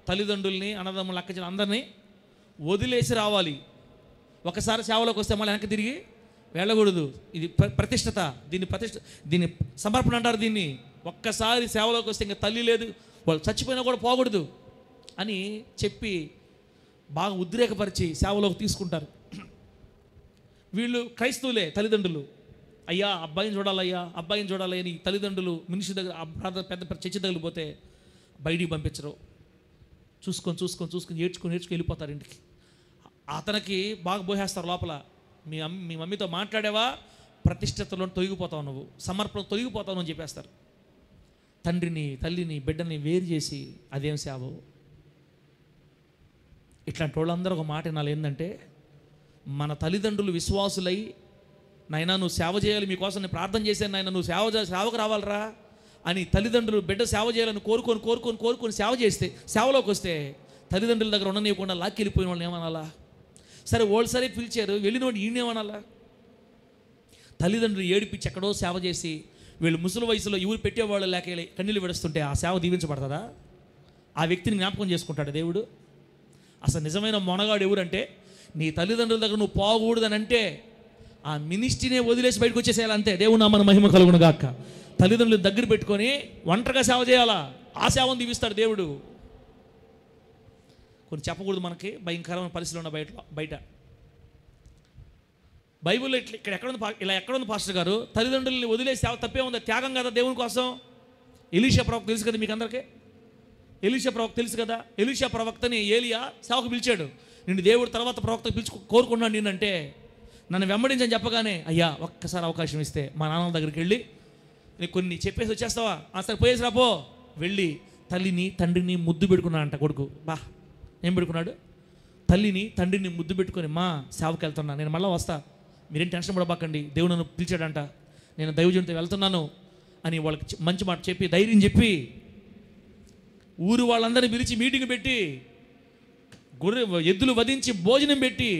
A: తల్లిదండ్రుల్ని, అన్నదమ్ములు, అక్కచెల్లి అందరినీ వదిలేసి రావాలి. ఒకసారి సేవలోకి వస్తే మళ్ళీ వెనక్కి తిరిగి వెళ్ళకూడదు. ఇది ప్రతిష్టత, దీన్ని సమర్పణ అంటారు. దీన్ని ఒక్కసారి సేవలోకి వస్తే ఇంకా తల్లి లేదు, వాళ్ళు చచ్చిపోయినా కూడా పోకూడదు అని చెప్పి బాగా ఉద్రేకపరిచి సేవలోకి తీసుకుంటారు. వీళ్ళు క్రైస్తవులే తల్లిదండ్రులు. అయ్యా అబ్బాయిని చూడాలయ్యా అని తల్లిదండ్రులు మనిషి దగ్గర పెద్ద చర్చి దగ్గర పోతే బయటికి పంపించరు. చూసుకొని ఏడ్చుకొని వెళ్ళిపోతారు ఇంటికి. అతనికి బాగా బోహేస్తారు లోపల. మీ మమ్మీతో మాట్లాడేవా, ప్రతిష్టతలో తొలగిపోతావు నువ్వు, సమర్పణ తొలగిపోతావు అని చెప్పేస్తారు. తండ్రిని, తల్లిని, బిడ్డని వేరు చేసి అదేం సేవ. ఇట్లాంటి వాళ్ళందరూ ఒక మాట వినాలి, ఏంటంటే మన తల్లిదండ్రులు విశ్వాసులై, నాయనా నువ్వు సేవ చేయాలి, మీకోసం నేను ప్రార్థన చేశాను నాయన, నువ్వు సేవకు రావాలరా అని తల్లిదండ్రులు బిడ్డ సేవ చేయాలని కోరుకొని సేవ చేస్తే, సేవలోకి వస్తే తల్లిదండ్రుల దగ్గర ఉండనివ్వకుండా లాక్కెళ్ళిపోయిన వాళ్ళని ఏమనాలా? సరే వాళ్ళు సరే పిలిచారు, వెళ్ళిన వాడిని ఈయనేమనాలా? తల్లిదండ్రులు ఏడిపించి ఎక్కడో సేవ చేసి వీళ్ళు ముసలి వయసులో ఎవరు పెట్టేవాళ్ళు లేక కన్నీళ్ళు విడుస్తుంటే ఆ సేవ దీవించబడుతుందా? ఆ వ్యక్తిని జ్ఞాపకం చేసుకుంటాడు దేవుడు? అసలు నిజమైన మొనగాడు ఎవరంటే, నీ తల్లిదండ్రుల దగ్గర నువ్వు పోకూడదని అంటే ఆ మినిస్ట్రీనే వదిలేసి బయటకు వచ్చేసేయాలి అంతే. దేవుడు నామన మహిమ కలుగును గాక. తల్లిదండ్రులు దగ్గర పెట్టుకొని ఒంటరిగా సేవ చేయాలా, ఆ సేవను దీవిస్తాడు దేవుడు. కొన్ని చెప్పకూడదు మనకి, భయంకరమైన పరిస్థితులు ఉన్న బయట. బైబిల్లో ఇలా ఎక్కడుంది పాస్టర్ గారు? తల్లిదండ్రులని వదిలేసి సేవ తప్పే ఉంది, త్యాగం కదా దేవుని కోసం. ఎలీషా ప్రవక్త తెలుసు కదా మీకు అందరికీ. ఎలీషా ప్రవక్త తెలుసు కదా. ఎలీషా ప్రవక్తని ఏలియా సేవకు పిలిచాడు. నిన్ను దేవుడు తర్వాత ప్రవక్త కోరుకున్నాడు నిన్నంటే, నన్ను వెంబడించని చెప్పగానే, అయ్యా ఒక్కసారి అవకాశం ఇస్తే మా నాన్నల దగ్గరికి వెళ్ళి నీకు కొన్ని చెప్పేసి వచ్చేస్తావా? సరే పోయేసి రాపో. వెళ్ళి తల్లిని తండ్రిని ముద్దు పెట్టుకున్నాడంట కొడుకు. ఏం పెట్టుకున్నాడు? తల్లిని తండ్రిని ముద్దు పెట్టుకొని, మా సేవకి వెళ్తున్నా, నేను మళ్ళీ వస్తా, మీరేం టెన్షన్ పడబాకండి, దేవుడు నన్ను పిలిచాడంట, నేను దైవజనుడితో వెళ్తున్నాను అని వాళ్ళకి మంచి మాట చెప్పి, ధైర్యం చెప్పి, ఊరు వాళ్ళందరినీ పిలిచి మీటింగ్ పెట్టి, ఎద్దులు వధించి భోజనం పెట్టి,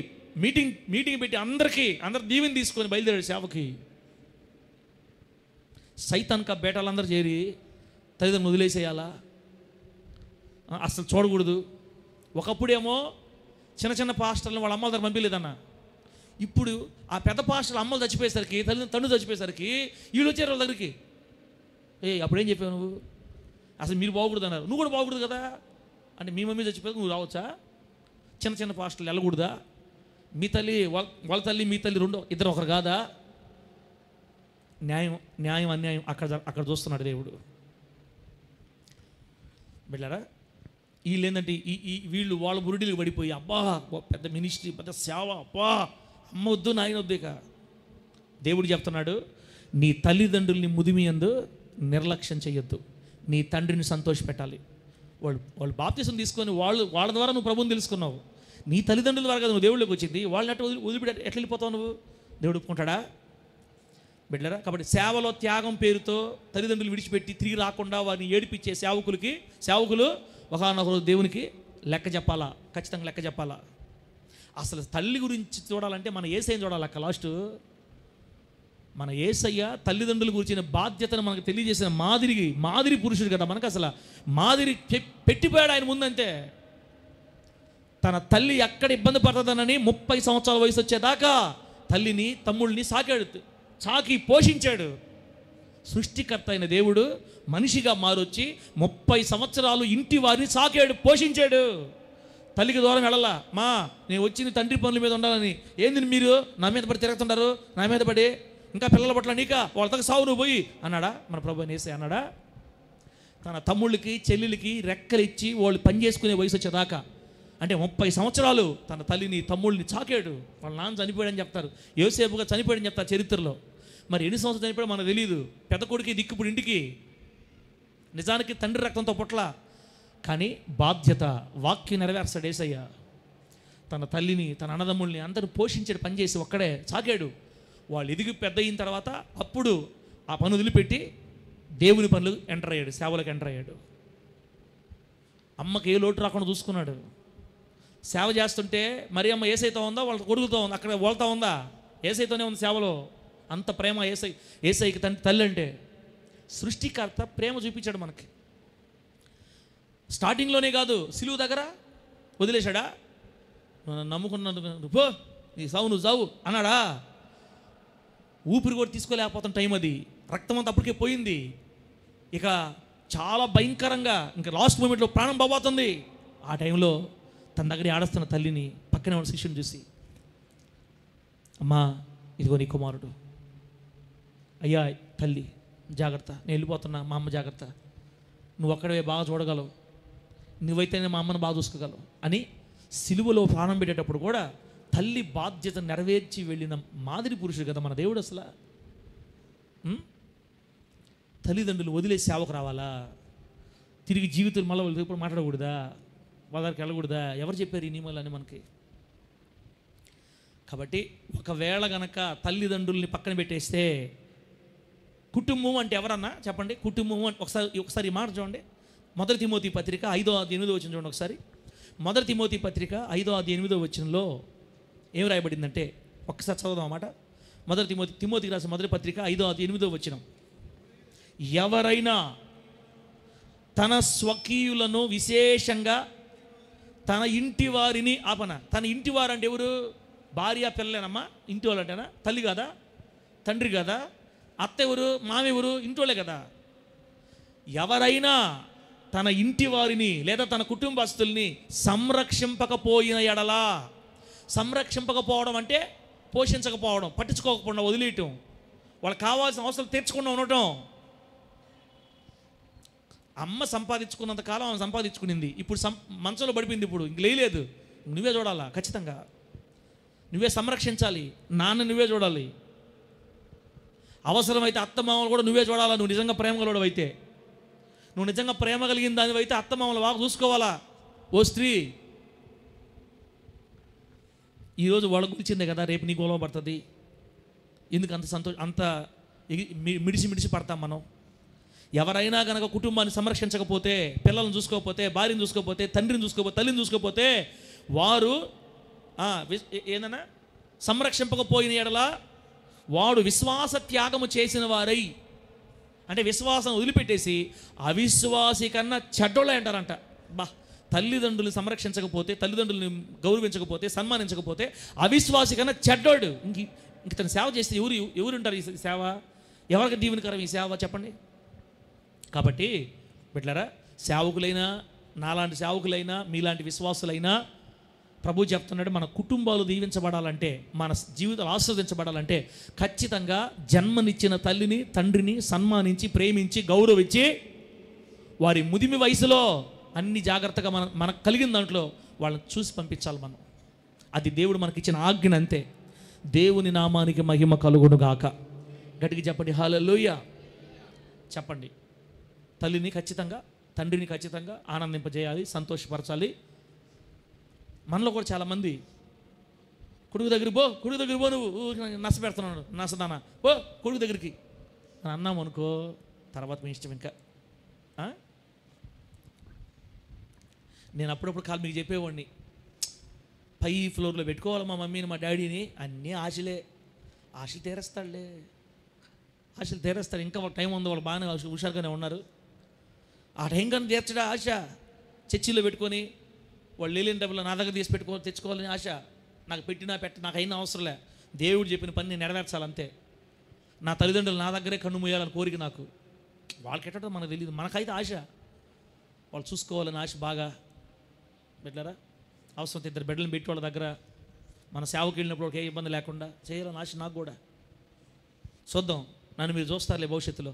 A: మీటింగ్ పెట్టి అందరు దీవెని తీసుకొని బయలుదేరాడు సేవకి. సైతాన్కా బేటాలందరూ చేరి తల్లిదండ్రులు వదిలేసేయాలా? అసలు చూడకూడదు. ఒకప్పుడేమో చిన్న పాస్టర్లను వాళ్ళ అమ్మల దగ్గర పంపించలేదన్న. ఇప్పుడు ఆ పెద్ద పాస్టర్లు అమ్మలు చచ్చిపోయేసరికి, తండ్రి చచ్చిపోయేసరికి వీళ్ళు వచ్చారు వాళ్ళ దగ్గరికి. అప్పుడేం చెప్పావు నువ్వు? అసలు మీరు బాగకూడదు అన్నారు. నువ్వు కూడా బాగకూడదు కదా అంటే, మీ మమ్మీ చచ్చిపోయాక నువ్వు రావచ్చా? చిన్న పాస్టర్లు వెళ్ళకూడదా? మీ తల్లి వాళ్ళ తల్లి మీ తల్లి ఇద్దరు ఒకరు కాదా? న్యాయం అన్యాయం అక్కడ చూస్తున్నాడు దేవుడు. బిడ్డలారా, వీళ్ళు ఏంటంటే వీళ్ళు వాళ్ళ బురుడికి పడిపోయి, అబ్బా పెద్ద మినిస్ట్రీ, పెద్ద సేవ, అబ్బా అమ్మ వద్దు నాయన వద్దు. ఇక దేవుడు చెప్తున్నాడు, నీ తల్లిదండ్రుల్ని ముదిమి యందు నిర్లక్ష్యం చేయొద్దు. నీ తండ్రిని సంతోషపెట్టాలి. వాళ్ళు బాప్తిసం తీసుకొని వాళ్ళ ద్వారా నువ్వు ప్రభువుని తెలుసుకున్నావు. నీ తల్లిదండ్రుల ద్వారా కదా నువ్వు దేవుళ్ళకి వచ్చింది. వాళ్ళని ఎట్లా వదిలిపెట్టి ఎట్లా వెళ్ళిపోతావు నువ్వు? దేవుడు ఒప్పుకుంటాడా? బిడ్డరా, కాబట్టి సేవలో త్యాగం పేరుతో తల్లిదండ్రులు విడిచిపెట్టి తిరిగి రాకుండా వారిని ఏడిపించే సేవకులు ఒకనొకరు దేవునికి లెక్క చెప్పాలా, ఖచ్చితంగా లెక్క చెప్పాలా. అసలు తల్లి గురించి చూడాలంటే మన యేసయ్యని చూడాలి. అక్క లాస్ట్ మన యేసయ్య తల్లిదండ్రుల గురించిన బాధ్యతను మనకు తెలియజేసిన మాదిరి పురుషుడు కదా. మనకు అసలు మాదిరి పెట్టిపోయాడు ఆయన ముందంతే. తన తల్లి ఎక్కడ ఇబ్బంది పడుతుందనని 30 సంవత్సరాల వయసు వచ్చేదాకా తల్లిని తమ్ముళ్ళని సాకి పోషించాడు. సృష్టికర్త అయిన దేవుడు మనిషిగా మారొచ్చి 30 సంవత్సరాలు ఇంటి వారిని సాకాడు, పోషించాడు. తల్లికి దూరం వెళ్ళాలా. నేను వచ్చింది తండ్రి పనుల మీద ఉండాలని. ఏంది మీరు నా మీద పడి తిరుగుతుంటారు, నా మీద పడి ఇంకా పిల్లల పట్ల నీకా వాళ్ళతో సావు నువ్వు పోయి అన్నాడా? మన ప్రభు యేసయ్య అన్నాడా? తన తమ్ముళ్ళకి చెల్లెలకి రెక్కలు ఇచ్చి వాళ్ళు పని చేసుకునే వయసు వచ్చేదాకా, అంటే 30 సంవత్సరాలు తన తల్లిని తమ్ముళ్ళని చాకాడు. వాళ్ళ నాన్న చనిపోయాడని చెప్తారు, యోసేపుగా చనిపోయాడని చెప్తారు చరిత్రలో. మరి ఎన్ని సంవత్సరాలు చనిపోయాడో మనకు తెలియదు. పెద్ద కొడుకు దిక్కుప్పుడు ఇంటికి, నిజానికి తండ్రి రక్తంతో పుట్ల, కానీ బాధ్యత వాక్యం నెరవేర్చాడు యేసయ్య. తన తల్లిని తన అన్నదమ్ముల్ని అందరూ పోషించాడు, పనిచేసి ఒక్కడే చాకాడు. వాళ్ళు ఎదిగి పెద్ద అయిన తర్వాత అప్పుడు ఆ పని వదిలిపెట్టి దేవుని పనులు ఎంటర్ అయ్యాడు, సేవలకు ఎంటర్ అయ్యాడు. అమ్మకి ఏ లోటు రాకుండా చూసుకున్నాడు. సేవ చేస్తుంటే మరి అమ్మ యేసయ్యతో ఉందా, వాళ్ళ కొడుకుతో ఉందా, అక్కడ వాళ్ళతో ఉందా? యేసయ్యతోనే ఉంది సేవలో. అంత ప్రేమ యేసయ్యకి తల్లి అంటే. సృష్టికర్త ప్రేమ చూపించాడు మనకి. స్టార్టింగ్లోనే కాదు, సిలువ దగ్గర వదిలేశాడా? నమ్ముకున్నాను పో, నీ సావు నువ్వు సావు అన్నాడా? ఊపిరి కూడా తీసుకోలేకపోతున్న టైం అది. రక్తం అంతా అప్పటికే పోయింది. ఇక చాలా భయంకరంగా ఇంకా లాస్ట్ మూమెంట్లో ప్రాణం పోబోతుంది. ఆ టైంలో తన దగ్గర ఆడస్తున్న తల్లిని పక్కనే ఉన్న శిష్యుని చూసి, అమ్మా ఇదిగో నీ కుమారుడు. అయ్యా తల్లి జాగ్రత్త, నేను వెళ్ళిపోతున్నా, మా అమ్మ జాగ్రత్త, నువ్వు అక్కడే బాగా చూడగలవు, నువ్వైతేనే మా అమ్మను బాగా చూసుకోగలవు అని సిలువలో ప్రాణం పెట్టేటప్పుడు కూడా తల్లి బాధ్యత నెరవేర్చి వెళ్ళిన మాదిరి పురుషుడు కదా మన దేవుడు. అసలు తల్లిదండ్రులు వదిలేసి సేవకు రావాలా? తిరిగి జీవితం మళ్ళీ వాళ్ళు ఇప్పుడు మాట్లాడకూడదా? వాళ్ళ దగ్గరికి వెళ్ళకూడదా? ఎవరు చెప్పారు ఈ నియమాలని మనకి? కాబట్టి ఒకవేళ గనక తల్లిదండ్రుల్ని పక్కన పెట్టేస్తే, కుటుంబం అంటే ఎవరన్నా చెప్పండి? కుటుంబం అంటే ఒకసారి ఈ మాట చూడండి. 1 తిమోతి పత్రిక 5:8 వచ్చిన చూడండి ఒకసారి. 1 తిమోతి పత్రిక 5:8 ఏం రాయబడిందంటే ఒక్కసారి చదువుదాం అన్నమాట. 1 తిమోతికి రాసిన 1 పత్రిక 5:8 ఎవరైనా తన స్వకీయులను విశేషంగా తన ఇంటి వారిని తన ఇంటి వారు అంటే ఎవరు? భార్య పిల్లలేనమ్మా ఇంటి వాళ్ళు అంటేనా? తల్లి కదా, తండ్రి కదా, అత్త ఎవరు, మామ ఎవరు? ఇంటి వాళ్ళే కదా. ఎవరైనా తన ఇంటి వారిని లేదా తన కుటుంబస్తుల్ని సంరక్షింపకపోయిన ఎడలా, సంరక్షింపకపోవడం అంటే పోషించకపోవడం, పట్టించుకోకపోవడం, వదిలేయటం, వాళ్ళకి కావాల్సిన అవసరాలు తీర్చకుండా ఉండటం. అమ్మ సంపాదించుకున్నంత కాలం ఆమె సంపాదించుకునింది, ఇప్పుడు మంచంలో పడిపోయింది, ఇప్పుడు ఇంక లేదు. నువ్వే చూడాలా, ఖచ్చితంగా నువ్వే సంరక్షించాలి. నాన్న నువ్వే చూడాలి. అవసరమైతే అత్తమామలు కూడా నువ్వే చూడాలా. నువ్వు నిజంగా ప్రేమ గలవాడు అయితే, నువ్వు నిజంగా ప్రేమ కలిగిన దానివైతే అత్తమామలు బాగా చూసుకోవాలా. ఓ స్త్రీ, ఈరోజు వాళ్ళ గురించిందే కదా రేపు నీ గొడవ పడుతుంది. ఎందుకు అంత మిడిసి పడతాం మనం? ఎవరైనా కనుక కుటుంబాన్ని సంరక్షించకపోతే, పిల్లలను చూసుకోకపోతే, భార్యను చూసుకోకపోతే, తండ్రిని చూసుకోకపోతే, తల్లిని చూసుకోకపోతే, వారు ఏదన్నా సంరక్షింపకపోయిన ఎడల వాడు విశ్వాస త్యాగము చేసిన వారై, అంటే విశ్వాసం వదిలిపెట్టేసి అవిశ్వాసి కన్నా చెడ్డోళ్ళే అంటారంట. తల్లిదండ్రులు సంరక్షించకపోతే, తల్లిదండ్రులను గౌరవించకపోతే, సన్మానించకపోతే అవిశ్వాసి కన్నా చెడ్డోడు. ఇంక తను సేవ చేస్తే ఎవరుంటారు? ఈ సేవ ఎవరికి దీవెనకరం ఈ సేవ చెప్పండి? కాబట్టి బిడ్డలారా, సేవకులైనా, నాలాంటి సేవకులైనా, మీలాంటి విశ్వాసులైనా ప్రభు చెప్తున్నాడు, మన కుటుంబాలు దీవించబడాలంటే, మన జీవితాలు ఆస్వాదించబడాలంటే ఖచ్చితంగా జన్మనిచ్చిన తల్లిని తండ్రిని సన్మానించి, ప్రేమించి, గౌరవించి, వారి ముదిమి వయసులో అన్ని జాగ్రత్తగా మనకు కలిగిన దాంట్లో వాళ్ళని చూసి పంపించాలి మనం. అది దేవుడు మనకిచ్చిన ఆజ్ఞ అంతే. దేవుని నామానికి మహిమ కలుగును గాక. గట్టిగా చెప్పండి హల్లెలూయా. చెప్పండి. తల్లిని ఖచ్చితంగా, తండ్రిని ఖచ్చితంగా ఆనందింపజేయాలి, సంతోషపరచాలి. మనలో కూడా చాలామంది కొడుకు దగ్గర పో నువ్వు నస పెడుతున్నాడు, నసదానా పో కొడుకు దగ్గరికి అని అన్నాం అనుకో, తర్వాత మీ ఇష్టం. ఇంకా నేను అప్పుడప్పుడు కాలు మీకు చెప్పేవాడిని, పై ఫ్లోర్లో పెట్టుకోవాలి మా మమ్మీని మా డాడీని, అన్నీ ఆశలు తీరేస్తాడులే, ఆశలు తీరేస్తాడు. ఇంకా టైం ఉంది, వాళ్ళు బాగానే హుషారుగానే ఉన్నారు. ఆ టైం కానీ తీర్చడా ఆశ, చర్చిలో పెట్టుకొని వాళ్ళు లేని డబ్బులు నా దగ్గర తీసి తెచ్చుకోవాలని ఆశ. నాకు పెట్టినా నాకు అయినా అవసరంలే, దేవుడు చెప్పిన పని నేను నెరవేర్చాలంతే. నా తల్లిదండ్రులు నా దగ్గరే కన్ను మూయాలని కోరిక నాకు. వాళ్ళకి ఎట్టడం మనకు తెలియదు, మనకైతే ఆశ, వాళ్ళు చూసుకోవాలని ఆశ బాగా. బిడ్డలారా, అవసరం ఇద్దరు బిడ్డలను పెట్టి వాళ్ళ దగ్గర మన సేవకి వెళ్ళినప్పుడు ఏ ఇబ్బంది లేకుండా చేయాలని ఆశ నాకు కూడా. చూద్దాం, నన్ను మీరు చూస్తారులే భవిష్యత్తులో.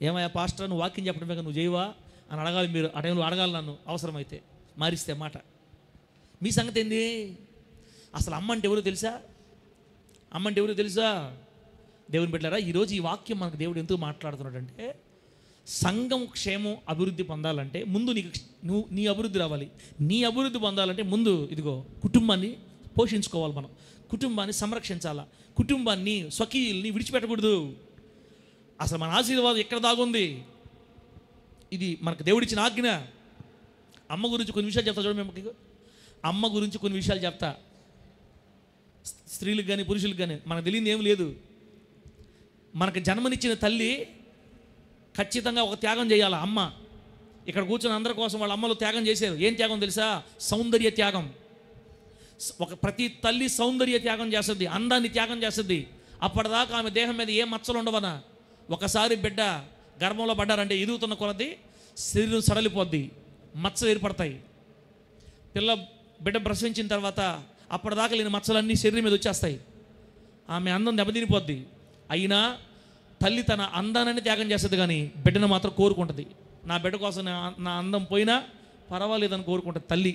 A: ఏమయ్యా పాస్టర్ నువ్వు వాక్యం చెప్పడమే కదా, నువ్వు చేయవా అని అడగాలి మీరు. ఆ టైంలో అడగాలి నన్ను, అవసరమైతే మారిస్తే మాట. మీ సంగతి ఏంది? అసలు అమ్మ అంటే ఎవరో తెలుసా? అమ్మ అంటే ఎవరో తెలుసా? దేవుని బిడ్డలారా, ఈరోజు ఈ వాక్యం మనకు దేవుడు ఎందుకు మాట్లాడుతున్నాడంటే, సంఘం క్షేమం అభివృద్ధి పొందాలంటే ముందు నీ అభివృద్ధి రావాలి. నీ అభివృద్ధి పొందాలంటే ముందు ఇదిగో కుటుంబాన్ని పోషించుకోవాలి. మనం కుటుంబాన్ని సంరక్షించాలా, కుటుంబాన్ని స్వకీయుల్ని విడిచిపెట్టకూడదు. అసలు మన ఆశీర్వాదం ఎక్కడ దాగుంది? ఇది మనకు దేవుడిచ్చిన ఆజ్ఞ. అమ్మ గురించి కొన్ని విషయాలు చెప్తా చూడండి. మేము అమ్మ గురించి కొన్ని విషయాలు చెప్తా. స్త్రీలకు కానీ పురుషులకు కానీ మనకు తెలియదు ఏం లేదు. మనకు జన్మనిచ్చిన తల్లి ఖచ్చితంగా ఒక త్యాగం చేయాలి. అమ్మ ఇక్కడ కూర్చొని అందరి కోసం వాళ్ళ అమ్మలు త్యాగం చేశారు. ఏం త్యాగం తెలుసా? సౌందర్య త్యాగం. ప్రతి తల్లి సౌందర్య త్యాగం చేస్తుంది, అందాన్ని త్యాగం చేస్తుంది. అప్పటిదాకా ఆమె దేహం మీద ఏ మచ్చలు ఉండవనా. ఒకసారి బిడ్డ గర్భంలో పడ్డారంటే ఎదుగుతున్న కొలది శరీరం సడలిపోద్ది, మచ్చలు ఏర్పడతాయి. బిడ్డ ప్రసవించిన తర్వాత అప్పటిదాకా లేని మచ్చలన్నీ శరీరం మీద వచ్చేస్తాయి. ఆమె అందం దెబ్బతినిపోద్ది. అయినా తల్లి తన అందాన్ని త్యాగం చేస్తుంది, కానీ బిడ్డను మాత్రం కోరుకుంటుంది. నా బిడ్డ కోసం నా అందం పోయినా పర్వాలేదని కోరుకుంటుంది తల్లి.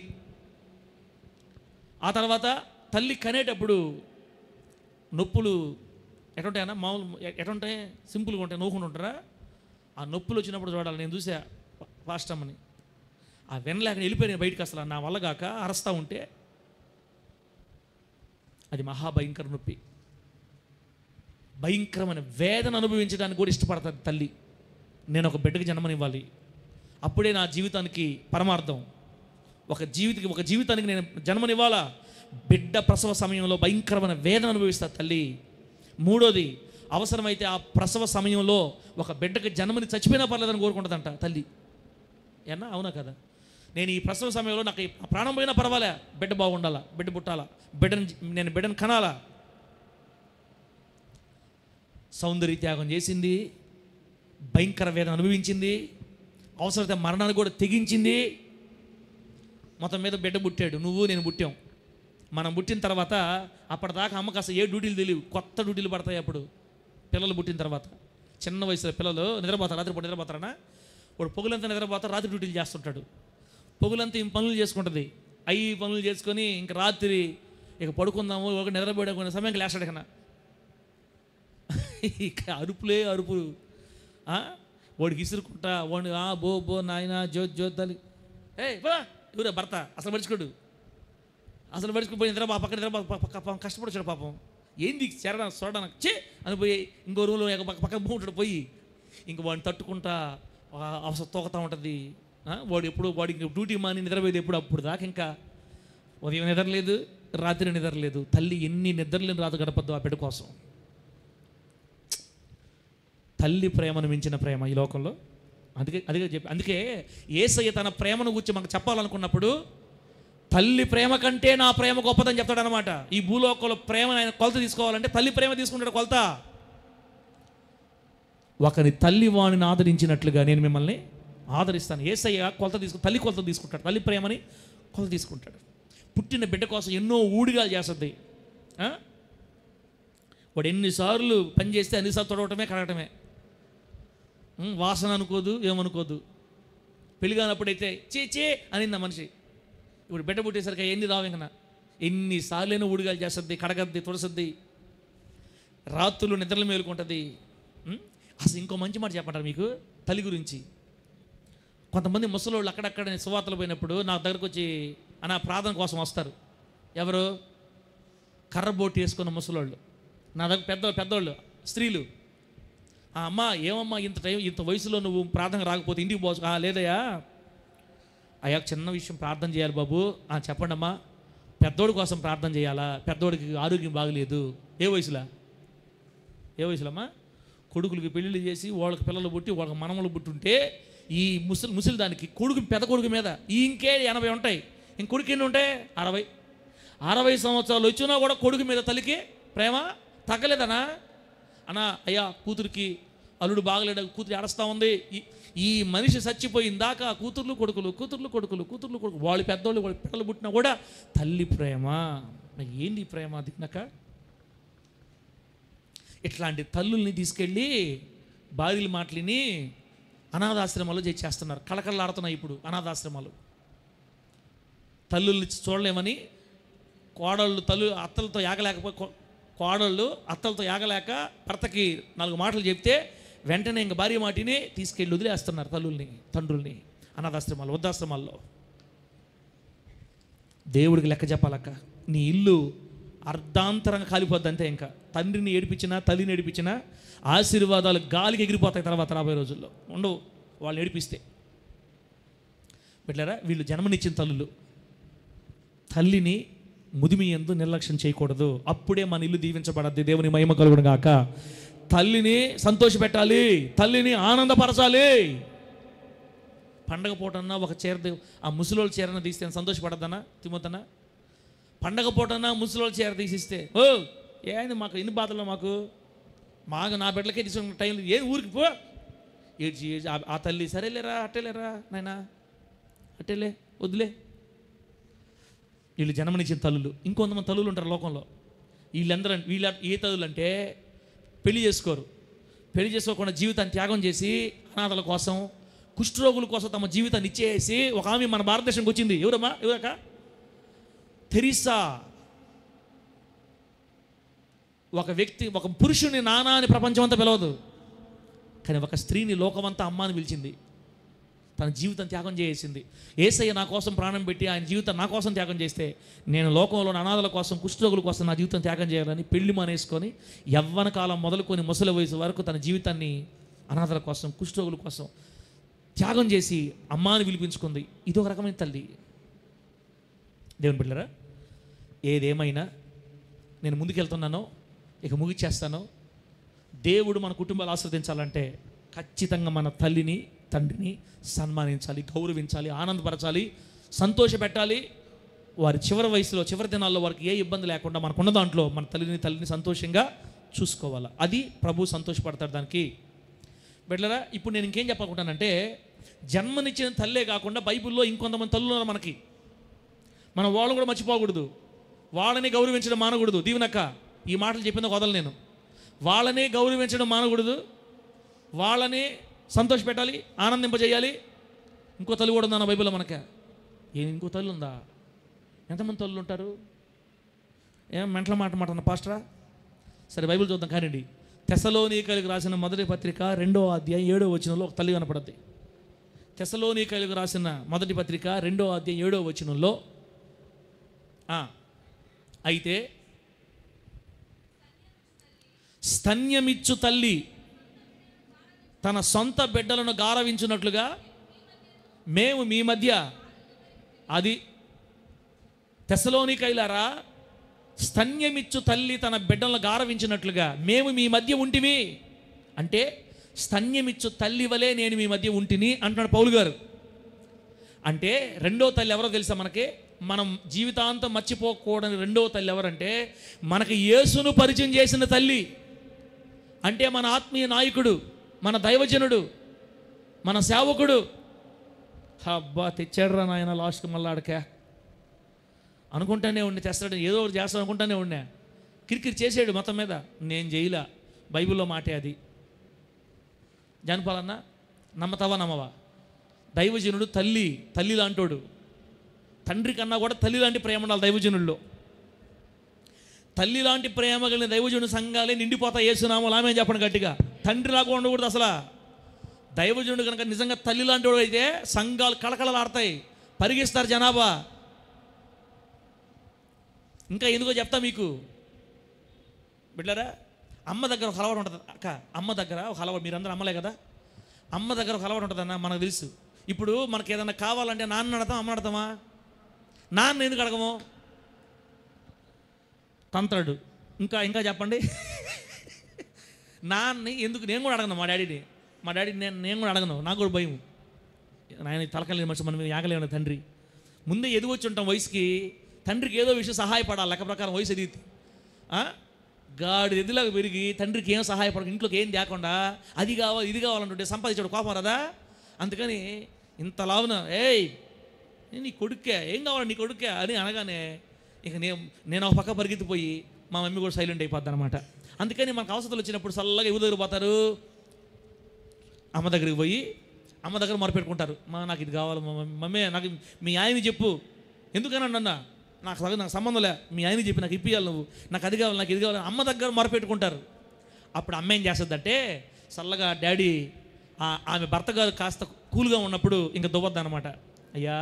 A: ఆ తర్వాత తల్లి కనేటప్పుడు నొప్పులు ఎటుంటాయన్నా? మామూలు ఎటుంటాయి? సింపుల్గా ఉంటాయి, నవ్వుకుంటూ ఉంటారా? ఆ నొప్పులు వచ్చినప్పుడు చూడాలి. నేను చూసా ఫాస్ట్ అమ్మని, ఆ వెనలేక వెళ్ళిపోయాను బయటకు. అసలు నా వల్ల కాక అరస్తూ ఉంటే అది మహాభయంకర నొప్పి, భయంకరమైన వేదన అనుభవించడానికి కూడా ఇష్టపడతాది తల్లి. నేను ఒక బిడ్డకి జన్మనివ్వాలి, అప్పుడే నా జీవితానికి పరమార్థం. ఒక జీవితానికి నేను జన్మనివ్వాలా. బిడ్డ ప్రసవ సమయంలో భయంకరమైన వేదన అనుభవిస్తుంది తల్లి. మూడోది, అవసరమైతే ఆ ప్రసవ సమయంలో ఒక బిడ్డకి జన్మని చచ్చిపోయినా పర్లేదని కోరుకుంటుందంట తల్లి. ఏనా? అవునా కదా? నేను ఈ ప్రసవ సమయంలో నాకు ప్రాణం పోయినా పర్వాలే, బిడ్డ బాగుండాలా, బిడ్డ పుట్టాలా, నేను బిడ్డను కనాలా. సౌందర్య త్యాగం చేసింది, భయంకర వేదన అనుభవించింది, అవసరమైతే మరణాన్ని కూడా తెగించింది. మొత్తం మీద బిడ్డ పుట్టాడు, నువ్వు నేను పుట్టాం. మనం పుట్టిన తర్వాత అప్పటిదాకా అమ్మకు అసలు ఏ డ్యూటీలు తెలియవు, కొత్త డ్యూటీలు పడతాయి. అప్పుడు పిల్లలు పుట్టిన తర్వాత చిన్న వయసులో పిల్లలు నిద్రపోతారు, రాత్రిపూట నిద్రపోతారనా? వాడు పొగులంతా నిద్రపోతారు, రాత్రి డ్యూటీలు చేస్తుంటాడు. పొగులంతా ఈ పనులు చేసుకుంటుంది, అవి పనులు చేసుకొని ఇంకా రాత్రి ఇక పడుకుందాము, ఒక నిద్రపోయే సమయం లేస్తాడు. కన్నా ఇక అరుపులు. వాడికి ఇసురుకుంటా వాడిని బో నాయన జోద్దాలి. ఎవరా భర్త అసలు మర్చిపోడు, పోయి నిద్ర పక్కన నిద్ర కష్టపడొచ్చాడు పాపం. ఏంది చేరడానికి చూడడానికి చే అని పోయి ఇంకో రూమ్లో పక్క ఉంటాడు. పోయి ఇంక వాడిని తట్టుకుంటా అవసరం తోకుతూ ఉంటుంది. వాడు ఇంక డ్యూటీ మాని నిద్రపోయేది ఎప్పుడు? అప్పుడు దాకా ఇంకా ఉదయం నిద్రలేదు, రాత్రి నిద్రలేదు. తల్లి ఎన్ని నిద్రలేని రాదు గడపద్దు ఆ బిడ్డ కోసం. తల్లి ప్రేమను మించిన ప్రేమ ఈ లోకంలో. అందుకే యేసయ్య తన ప్రేమను గురించి మనకు చెప్పాలనుకున్నప్పుడు తల్లి ప్రేమ కంటే నా ప్రేమ గొప్పదని చెప్తాడు అనమాట. ఈ భూలోకంలో ప్రేమను ఆయన కొలత తీసుకోవాలంటే తల్లి ప్రేమ తీసుకుంటాడు కొలత. ఒకరి తల్లి వాణిని ఆదరించినట్లుగా నేను మిమ్మల్ని ఆదరిస్తాను. యేసయ్య తల్లి కొలత తీసుకుంటాడు, తల్లి ప్రేమని కొలత తీసుకుంటాడు. పుట్టిన బిడ్డ కోసం ఎన్నో ఊడిగాలు చేస్తుంది. వాడు ఎన్నిసార్లు పని చేస్తే అన్నిసార్లు తొడవటమే కడగటమే, వాసన అనుకోదు, ఏమనుకోదు. పెళ్ళిగానప్పుడైతే చే అనింది ఆ మనిషి. ఇప్పుడు బిడ్డ పుట్టేసరికి ఎన్ని రావింకన ఎన్నిసార్లైనా ఊడిగాలు చేస్తుంది, కడగద్ది, తుడసద్ది, రాత్రులు నిద్రలు మేలుకుంటుంది. అసలు ఇంకో మంచి మాట చెప్పంటారు మీకు తల్లి గురించి. కొంతమంది ముసలోళ్ళు అక్కడక్కడ సువార్తలు పోయినప్పుడు నా దగ్గరకు వచ్చి అన్న ప్రార్థన కోసం వస్తారు. ఎవరు? కర్రబోటు వేసుకున్న ముసలోళ్ళు నా దగ్గర, పెద్దోళ్ళు స్త్రీలు. అమ్మ ఏమమ్మా ఇంత వయసులో నువ్వు ప్రార్థన రాకపోతే ఇంటికి పోవచ్చు. లేదయ్యా, అయ్యా చిన్న విషయం ప్రార్థన చేయాలి బాబు. చెప్పండి అమ్మా. పెద్దోడి కోసం ప్రార్థన చేయాలా? పెద్దోడికి ఆరోగ్యం బాగలేదు. ఏ వయసులో అమ్మా? కొడుకులకి పెళ్ళిళ్ళు చేసి వాళ్ళకి పిల్లలు పుట్టి వాళ్ళకి మనమలు పుట్టుంటే ఈ ముసలి దానికి పెద్ద కొడుకు మీద ఇంకే 80 ఉంటాయి. కొడుకు ఎన్ని ఉంటాయి? 60 సంవత్సరాలు వచ్చినా కూడా కొడుకు మీద తల్లికి ప్రేమ తగ్గలేదనా? అన్నా అయ్యా కూతురికి అల్లుడు బాగలేడు, కూతురు ఏడుస్తూ ఉంది. ఈ మనిషి చచ్చిపోయిందాకా కూతుర్లు కొడుకులు వాళ్ళు పెద్దోళ్ళు వాళ్ళ పిల్లలు పుట్టినా కూడా తల్లి ప్రేమ. ఏంది ప్రేమ దిక్నక? ఇట్లాంటి తల్లుల్ని తీసుకెళ్ళి భార్యల మాటలిని అనాథాశ్రమాలు చేస్తున్నారు. కళకళలాడుతున్నాయి ఇప్పుడు అనాథాశ్రమాలు. తల్లుల్ని చూడలేమని కోడళ్ళు అత్తలతో యాగలేక భర్తకి 4 మాటలు చెప్తే వెంటనే ఇంక భార్య మాటిని తీసుకెళ్ళి వదిలేస్తున్నారు తల్లుల్ని, తండ్రుల్ని అనాథాశ్రమాలు, వృద్ధాశ్రమాల్లో. దేవుడికి లెక్క చెప్పాలక్క. నీ ఇల్లు అర్ధాంతరంగా కాలిపోద్ది అంతే. ఇంకా తండ్రిని ఏడిపించినా తల్లిని ఏడిపించినా ఆశీర్వాదాలు గాలికి ఎగిరిపోతాయి తర్వాత రాబోయే రోజుల్లో. ఉండవు వాళ్ళని ఏడిపిస్తే. బిడ్డలారా, వీళ్ళు జన్మనిచ్చిన తల్లులు. తల్లిని ముదిమి యందు నిర్లక్ష్యం చేయకూడదు. అప్పుడే మన ఇల్లు దీవించబడద్ది. దేవుని మహిమ కలుగును గాక. తల్లిని సంతోషపెట్టాలి, తల్లిని ఆనందపరచాలి. పండగ పూటన్నా ఒక చీర ఆ ముసలోళ్ళ చీరన తీస్తే సంతోషపడద్దనా తిమ్మతనా? పండగ పూటన్నా ముసలోళ్ళ చీర తీసిస్తే ఏంది మాకు ఎన్ని బాధలు, మాకు నా బిడ్డలకే తీసుకున్న టైంలో ఏ ఊరికి పో ఏడ్చి ఆ తల్లి సరేలేరా అట్టేలేరా నాయనా అట్టేలే వద్దులే. వీళ్ళు జన్మనిచ్చిన తల్లులు. ఇంకొంతమంది తల్లులు ఉంటారు లోకంలో. వీళ్ళ ఏ తల్లులు అంటే పెళ్లి చేసుకోరు. పెళ్లి చేసుకోకుండా జీవితాన్ని త్యాగం చేసి అనాథల కోసం, కుష్ఠరోగుల కోసం తమ జీవితాన్ని ఇచ్చేసి ఒక ఆమె మన భారతదేశంకి వచ్చింది. ఎవరక్క? తెరీసా. ఒక వ్యక్తి, ఒక పురుషుని నాన్న అని ప్రపంచం అంతా పిలవదు, కానీ ఒక స్త్రీని లోకమంతా అమ్మ అని పిలిచింది. తన జీవితం త్యాగం చేసింది. యేసయ్య నా కోసం ప్రాణం పెట్టి ఆయన జీవితం నా కోసం త్యాగం చేస్తే నేను లోకంలో అనాథల కోసం, కుష్ఠరోగుల కోసం నా జీవితం త్యాగం చేయాలని పెళ్లి మానేసుకొని యవ్వన కాలం మొదలుకొని ముసలి వయసు వరకు తన జీవితాన్ని అనాథల కోసం, కుష్ఠరోగుల కోసం త్యాగం చేసి అమ్మాని పిలిపించుకుంది. ఇదొక రకమైన తల్లి. దేవుని బిడ్డలారా, ఏదేమైనా నేను ముందుకెళ్తున్నానో ఇక ముగిచేస్తానో. దేవుడు మన కుటుంబాలు ఆస్వాదించాలంటే ఖచ్చితంగా మన తల్లిని, తండ్రిని సన్మానించాలి, గౌరవించాలి, ఆనందపరచాలి, సంతోషపెట్టాలి. వారి చివరి వయసులో, చివరి దినాల్లో వారికి ఏ ఇబ్బంది లేకుండా మనకున్న దాంట్లో మన తల్లిని సంతోషంగా చూసుకోవాలి. అది ప్రభు సంతోషపడతాడు దానికి. బిడ్డలారా, ఇప్పుడు నేను ఇంకేం చెప్పాలనుకుంటానంటే, జన్మనిచ్చిన తల్లే కాకుండా బైబిల్లో ఇంకొంతమంది తల్లులు ఉన్నారు మనకి. మనం వాళ్ళని కూడా మర్చిపోకూడదు. వాళ్ళని గౌరవించడం మానకూడదు. దీవెనక్క ఈ మాటలు చెప్పిందో వదలు నేను. వాళ్ళని గౌరవించడం మానకూడదు, వాళ్ళని సంతోషపెట్టాలి, ఆనందింపజేయాలి. ఇంకో తల్లి కూడా ఉందా బైబిల్లో మనకే? ఇంకో తల్లి ఉందా? ఎంతమంది తల్లులు ఉంటారు? ఏం మెంటల మాట అన్న పాస్టరా? సరే బైబిల్ చూద్దాం కానివ్వండి. తెస్సలోనికైలకు రాసిన మొదటి పత్రిక 2వ అధ్యాయం 7వ వచనంలో ఒక తల్లి కనపడుద్ది. తెస్సలోనికైలకు రాసిన మొదటి పత్రిక 2వ అధ్యాయం 7వ వచనంలో అయితే స్తన్యమిచ్చు తల్లి తన సొంత బిడ్డలను గారవించున్నట్లుగా మేము మీ మధ్య, అది తెస్సలోనికైలారా, స్తన్యమిచ్చు తల్లి తన బిడ్డలను గారవించినట్లుగా మేము మీ మధ్య ఉంటిమి. అంటే స్తన్యమిచ్చు తల్లి వలె నేను మీ మధ్య ఉంటిని అంటున్నాడు పౌలు గారు. అంటే రెండో తల్లి ఎవరో తెలుసా మనకి? మనం జీవితాంతం మర్చిపోకూడని రెండవ తల్లి ఎవరంటే మనకి యేసును పరిచయం చేసిన తల్లి. అంటే మన ఆత్మీయ నాయకుడు, మన దైవజనుడు, మన సేవకుడు. అబ్బా తెచ్చాడురా నాయన లాస్ట్కి మళ్ళీ ఆడకే అనుకుంటానే ఉండి, తెస్తాడు ఏదో ఒకటి చేస్తాడు అనుకుంటానే ఉన్నా. కిరికిరి చేసాడు మొత్తం మీద. నేను చేయలా, బైబిల్లో మాటే అది. జానపాలన్నా నమ్మతావా నమ్మవా? దైవజనుడు తల్లి లాంటోడు. తండ్రి కన్నా కూడా తల్లి లాంటి ప్రేమ ఉండాలి దైవజనుల్లో. తల్లి లాంటి ప్రేమ కలిగిన దైవజనుడు సంఘాలే నిండిపోతాయి యేసునామములో. ఆమేన్ చెప్పండి గట్టిగా. తండ్రిలాగా ఉండకూడదు అసలు. దైవజనుడు కనుక నిజంగా తల్లి లాంటి వాడు అయితే సంఘాలు కళకళలాడతాయి, పరిగిస్తారు జనాభా. ఇంకా ఎందుకో చెప్తా మీకు బిడ్డరా. అమ్మ దగ్గర ఒక అలవాటు ఉంటుంది అక్క. అమ్మ దగ్గర ఒక అలవాటు, మీరందరూ అమ్మలే కదా, అమ్మ దగ్గర ఒక అలవాటు ఉంటుందన్న, మనకు తెలుసు. ఇప్పుడు మనకి ఏదన్నా కావాలంటే నాన్న అడతాం, అమ్మ అడతామా? నాన్న ఎందుకు అడగము? తంత్రాడు. ఇంకా ఇంకా చెప్పండి. నాన్నని ఎందుకు? నేను కూడా అడగను మా డాడీని. మా డాడీ నేను కూడా అడగను, నాకు కూడా భయం. ఆయన తలకలేని మనిషి, మనం యాగలేని తండ్రి. ముందే ఎదిగొచ్చి ఉంటాం వయసుకి, తండ్రికి ఏదో విషయం సహాయపడాలి. లెక్క ప్రకారం వయసు ఎదిగితే గాడి ఎదిలాగా పెరిగి తండ్రికి ఏం సహాయపడ, ఇంట్లోకి ఏం తేకుండా అది కావాలి ఇది కావాలంటుంటే సంపాదించాడు కోపం కదా. అందుకని ఇంత లావున ఏయ్ నీ కొడుక్కే, ఏం కావాలి నీ కొడుక్కే అని అనగానే ఇక నేను ఒక పక్క పరిగెత్తిపోయి మా మమ్మీ కూడా సైలెంట్ అయిపోద్ది అనమాట. అందుకని మనకు అవసరాలు వచ్చినప్పుడు చల్లగా ఎవరి దగ్గర పోతారు? అమ్మ దగ్గరికి పోయి అమ్మ దగ్గర మొరపెట్టుకుంటారు. నాకు ఇది కావాలి మమ్మీ, నాకు మీ ఆయనకి చెప్పు. ఎందుకని అన్న నాకు సంబంధం లే, మీ ఆయనకి చెప్పి నాకు ఇప్పియాలి, నువ్వు నాకు అది కావాలి నాకు ఇది కావాలి. అమ్మ దగ్గర మొరపెట్టుకుంటారు. అప్పుడు అమ్మ ఏం చేస్తుందంటే చల్లగా డాడీ ఆమె భర్త గారు కాస్త కూల్గా ఉన్నప్పుడు ఇంకా దువ్వద్దు అనమాట. అయ్యా